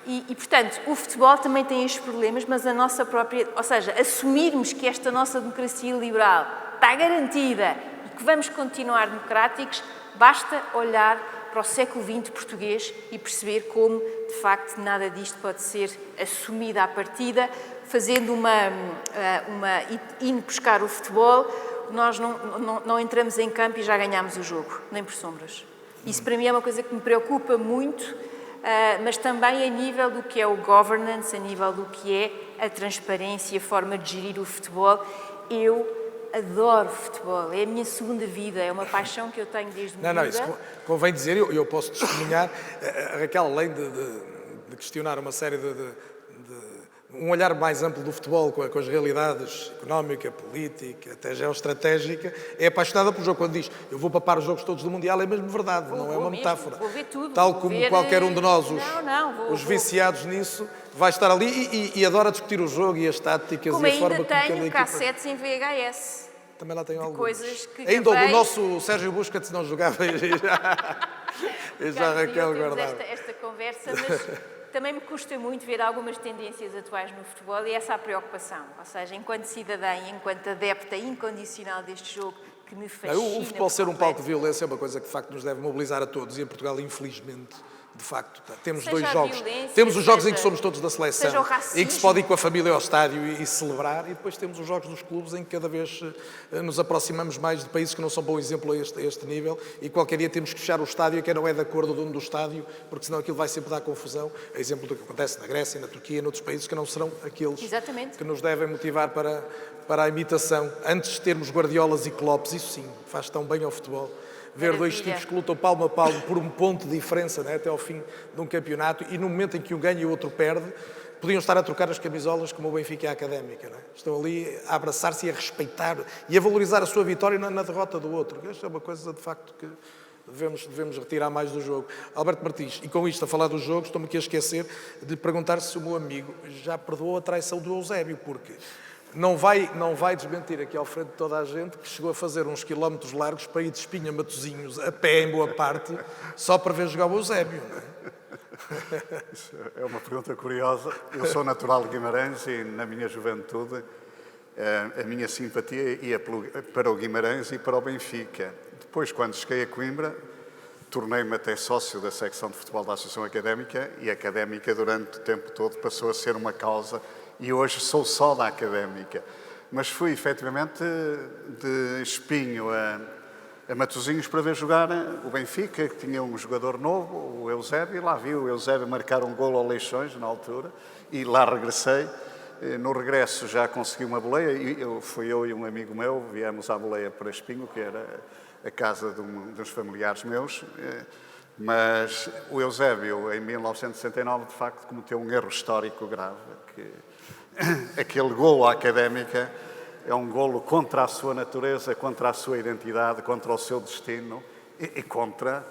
E, portanto, o futebol também tem estes problemas, mas a nossa própria... Ou seja, assumirmos que esta nossa democracia liberal está garantida e que vamos continuar democráticos, basta olhar para o século XX português e perceber como, de facto, nada disto pode ser assumido à partida. Fazendo indo buscar o futebol, nós não entramos em campo e já ganhamos o jogo, nem por sombras. Isso, para mim, é uma coisa que me preocupa muito, mas também a nível do que é o governance, a nível do que é a transparência, a forma de gerir o futebol. Eu adoro futebol, é a minha segunda vida, é uma paixão que eu tenho desde miúda. Não, isso convém dizer, eu posso testemunhar, a Raquel, além de questionar uma série um olhar mais amplo do futebol com as realidades económica, política, até geoestratégica, é apaixonada pelo jogo. Quando diz, eu vou papar os jogos todos do Mundial, é mesmo verdade, não é uma metáfora. Vou ver tudo. Tal como qualquer um de nós, os vou. Viciados nisso, vai estar ali e adora discutir o jogo e as táticas como e a forma como cada ainda tenho equipa... cassetes em VHS. Também lá tenho alguns. Coisas que ainda o nosso Sérgio Busquets não jogava e já Raquel guardava. Esta conversa, mas também me custa muito ver algumas tendências atuais no futebol e essa é a preocupação. Ou seja, enquanto cidadã e enquanto adepta incondicional deste jogo, que me fascina. O futebol ser um palco de violência é uma coisa que, de facto, nos deve mobilizar a todos. E em Portugal, infelizmente, de facto, temos dois jogos. Temos os jogos em que somos todos da seleção, em que se pode ir com a família ao estádio e celebrar, e depois temos os jogos dos clubes em que cada vez nos aproximamos mais de países que não são bom exemplo a este nível, e qualquer dia temos que fechar o estádio, que não é de acordo do dono do estádio, porque senão aquilo vai sempre dar confusão. É exemplo do que acontece na Grécia, na Turquia e noutros países que não serão aqueles que nos devem motivar para a imitação. Antes de termos Guardiolas e Kloppes, isso sim, faz tão bem ao futebol. Ver dois tipos que lutam palmo a palmo por um ponto de diferença, né, até ao fim de um campeonato, e no momento em que um ganha e o outro perde, podiam estar a trocar as camisolas como o Benfica e a Académica. Né? Estão ali a abraçar-se e a respeitar e a valorizar a sua vitória na derrota do outro. Esta é uma coisa, de facto, que devemos retirar mais do jogo. Alberto Martins, e com isto a falar dos jogos, estou-me aqui a esquecer de perguntar se o meu amigo já perdoou a traição do Eusébio, porque... Não vai desmentir aqui ao frente de toda a gente que chegou a fazer uns quilómetros largos para ir de Espinho a Matosinhos, a pé em boa parte, só para ver jogar o Eusébio, não é? Isso é uma pergunta curiosa. Eu sou natural de Guimarães e, na minha juventude, a minha simpatia ia para o Guimarães e para o Benfica. Depois, quando cheguei a Coimbra, tornei-me até sócio da secção de futebol da Associação Académica, e a Académica, durante o tempo todo, passou a ser uma causa, e hoje sou só da Académica. Mas fui, efetivamente, de Espinho a Matosinhos para ver jogar o Benfica, que tinha um jogador novo, o Eusébio, e lá vi o Eusébio marcar um golo ao Leixões, na altura, e lá regressei. No regresso já consegui uma boleia, e fui eu e um amigo meu, viemos à boleia para Espinho, que era a casa dos familiares meus, mas o Eusébio, em 1969, de facto, cometeu um erro histórico grave, que aquele golo à Académica é um golo contra a sua natureza, contra a sua identidade, contra o seu destino e contra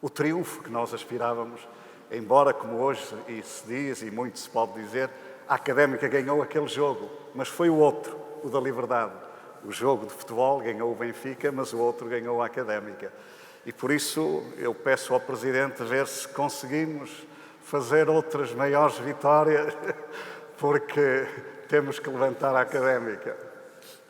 o triunfo que nós aspirávamos. Embora, como hoje se diz e muito se pode dizer, a Académica ganhou aquele jogo, mas foi o outro, o da Liberdade. O jogo de futebol ganhou o Benfica, mas o outro ganhou a Académica. E por isso eu peço ao Presidente ver se conseguimos fazer outras maiores vitórias, porque temos que levantar a Académica.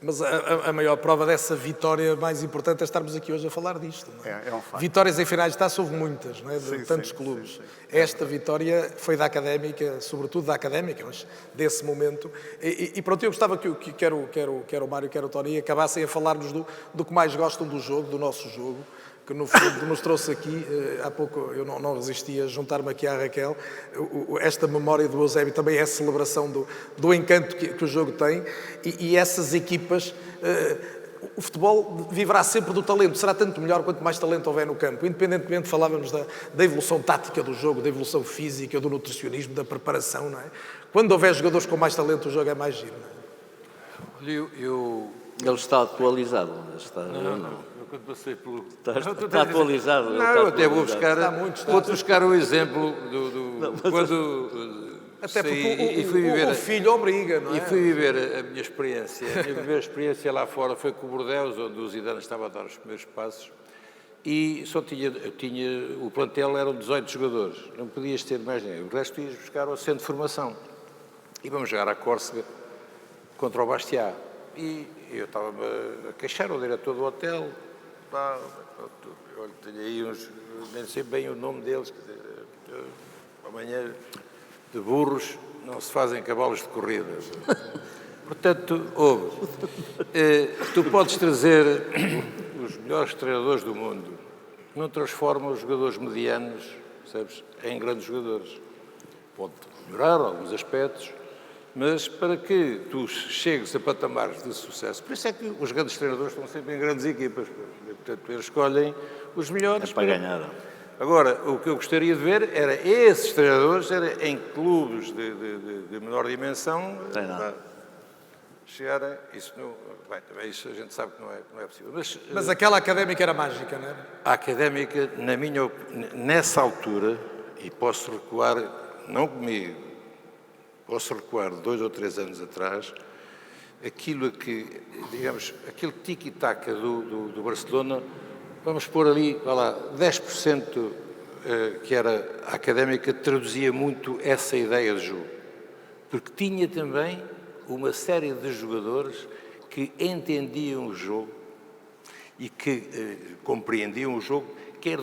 Mas a maior prova dessa vitória mais importante é estarmos aqui hoje a falar disto. Não é? É um facto. Vitórias em finais de taça houve muitas, não é? De Sim, tantos sim, clubes. sim. Esta vitória foi da Académica, sobretudo da Académica, mas desse momento. E pronto, eu gostava que quer o Mário, quer o Tony, acabassem a falar-nos do que mais gostam do jogo, do nosso jogo, que no fundo nos trouxe aqui, há pouco eu não resistia a juntar-me aqui à Raquel, esta memória do Eusébio também é a celebração do encanto que o jogo tem e essas equipas, o futebol viverá sempre do talento, será tanto melhor quanto mais talento houver no campo, independentemente, falávamos da evolução tática do jogo, da evolução física, do nutricionismo, da preparação, não é? Quando houver jogadores com mais talento, o jogo é mais giro, não é? Ele está atualizado. Não. Quando passei pelo... Está atualizado. Não, eu até vou Está buscar o exemplo quando Até porque saí e fui viver... o filho obriga, não é? E fui viver a minha experiência. A minha primeira experiência lá fora foi com o Bordeaux, onde o Zidane estava a dar os primeiros passos. E só o plantel eram 18 jogadores. Não podias ter mais ninguém. O resto ias buscar ao centro de formação. E vamos jogar à Córcega contra o Bastia. E eu estava-me a queixar ao diretor do hotel. Olha, tenho aí uns... Nem sei bem o nome deles. Quer dizer, amanhã... de burros não se fazem cavalos de corrida. Portanto, tu podes trazer os melhores treinadores do mundo, não transformam os jogadores medianos, sabes, em grandes jogadores. Pode melhorar alguns aspectos, mas para que tu chegues a patamares de sucesso, por isso é que os grandes treinadores estão sempre em grandes equipas, portanto, eles escolhem os melhores. É para ganhar. Agora, o que eu gostaria de ver era esses treinadores em clubes de menor dimensão chegarem. Isso não, bem, também isso a gente sabe que não é possível. Mas aquela Académica era mágica, não era? A Académica, nessa altura, e posso recuar, não comigo, posso recuar 2 ou 3 anos atrás, aquilo aquele tiki-taka do Barcelona. Vamos pôr ali, vá lá, 10% que era a Académica, traduzia muito essa ideia de jogo. Porque tinha também uma série de jogadores que entendiam o jogo e que compreendiam o jogo, quer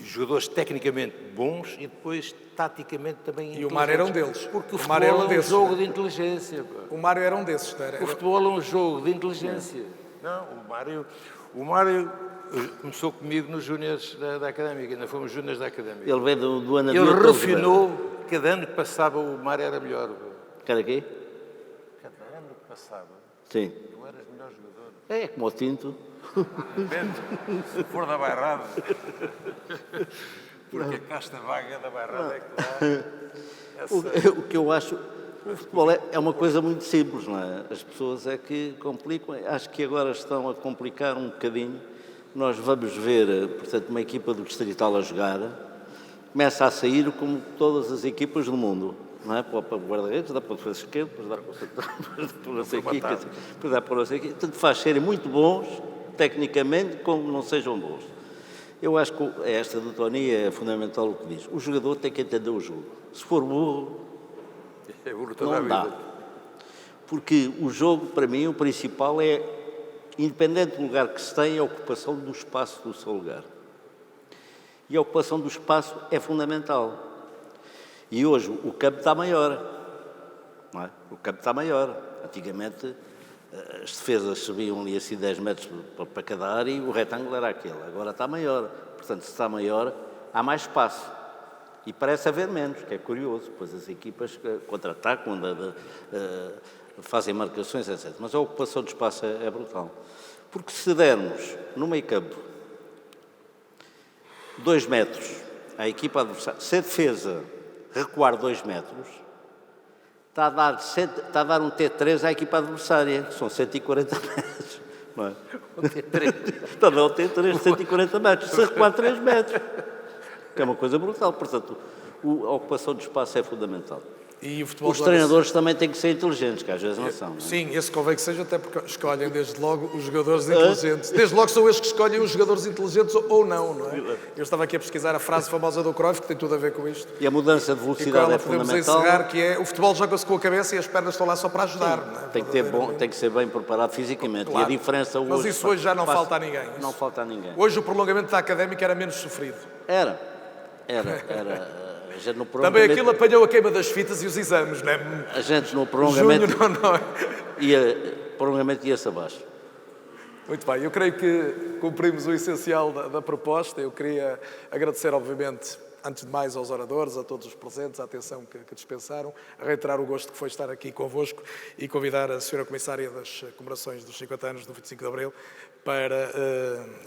jogadores tecnicamente bons e depois taticamente também inteligentes. E o Mário era um deles. Porque o futebol é um jogo de inteligência. O Mário era um desses, não era? O futebol é um jogo de inteligência. Não, o Mário começou comigo nos júniores da Académica, ainda fomos júniores da Académica. Ele veio do ano Ele refinou, cada ano que passava o Mário era melhor. Cada quê? Cada ano que passava, Sim. tu eras melhor jogador. É como o Tinto. Depende, se for da Bairrada. Porque a casta vaga da Bairrada é que dá. O que eu acho... O futebol é uma coisa muito simples, não é? As pessoas é que complicam. Acho que agora estão a complicar um bocadinho. Nós vamos ver, portanto, uma equipa do Distrital a jogar. Começa a sair como todas as equipas do mundo. Não é? Para o guarda-redes, dá para o defesa esquerdo, depois dá para o central, depois dá para não sei o quê. Tanto faz serem muito bons, tecnicamente, como não sejam bons. Eu acho que esta do Tony é fundamental o que diz. O jogador tem que entender o jogo. Se for burro, não dá. Porque o jogo, para mim, o principal é, independente do lugar que se tem, a ocupação do espaço do seu lugar. E a ocupação do espaço é fundamental. E hoje o campo está maior. Não é? O campo está maior. Antigamente as defesas subiam ali assim 10 metros para cada área e o retângulo era aquele. Agora está maior. Portanto, se está maior, há mais espaço. E parece haver menos, que é curioso, pois as equipas contra-atacam, fazem marcações, etc. Mas a ocupação de espaço é brutal. Porque se dermos no meio campo 2 metros à equipa adversária, se a defesa recuar 2 metros, está a dar um T3 à equipa adversária, que são 140 metros. Não é? Está a dar um T3 de 140 metros, se recuar 3 metros. Que é uma coisa brutal. Portanto, a ocupação de espaço é fundamental. E o futebol Os treinadores também têm que ser inteligentes, que às vezes não são. Não é? Sim, esse convém que seja, até porque escolhem desde logo os jogadores inteligentes. Desde logo são eles que escolhem os jogadores inteligentes ou não, não é? Eu estava aqui a pesquisar a frase famosa do Cruyff, que tem tudo a ver com isto. E a mudança de E com velocidade ela é podemos fundamental. encerrar, que é o futebol joga-se com a cabeça e as pernas estão lá só para ajudar. Não é? Tem que ter tem que ser bem preparado fisicamente. Claro. E a diferença hoje... Mas isso hoje já não falta a ninguém. Não falta a ninguém. Hoje o prolongamento da Académica era menos sofrido. Era. A gente no Também prolongamento... aquilo apanhou a queima das fitas e os exames, não é? A gente no Junho prolongamento... não é? prolongamento ia-se abaixo. Muito bem, eu creio que cumprimos o essencial da proposta. Eu queria agradecer, obviamente, antes de mais aos oradores, a todos os presentes, a atenção que dispensaram, reiterar o gosto que foi estar aqui convosco e convidar a Sra. Comissária das comemorações dos 50 anos do 25 de Abril para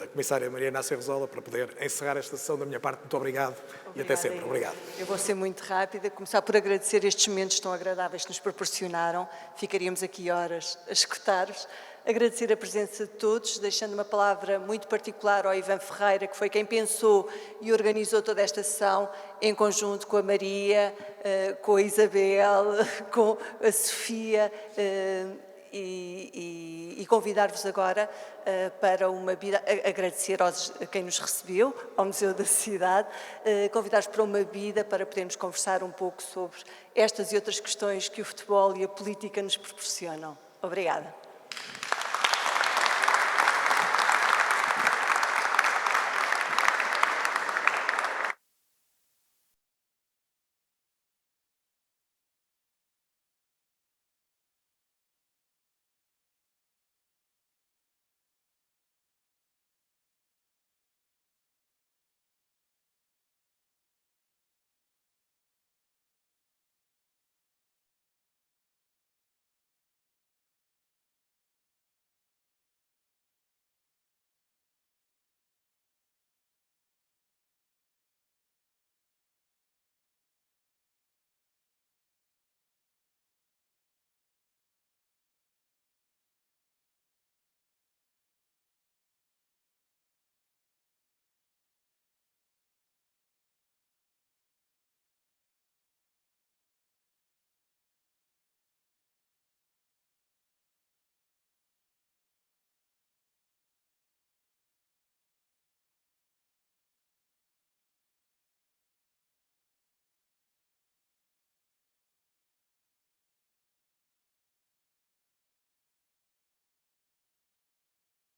a Comissária Maria Inácia Rosola para poder encerrar esta sessão da minha parte. Muito obrigado e até sempre. Obrigado. Eu vou ser muito rápida, começar por agradecer estes momentos tão agradáveis que nos proporcionaram. Ficaríamos aqui horas a escutar-vos. Agradecer a presença de todos, deixando uma palavra muito particular ao Ivan Ferreira, que foi quem pensou e organizou toda esta sessão, em conjunto com a Maria, com a Isabel, com a Sofia, e convidar-vos agora para uma bebida, agradecer a quem nos recebeu, ao Museu da Cidade, convidar-vos para uma bebida para podermos conversar um pouco sobre estas e outras questões que o futebol e a política nos proporcionam. Obrigada.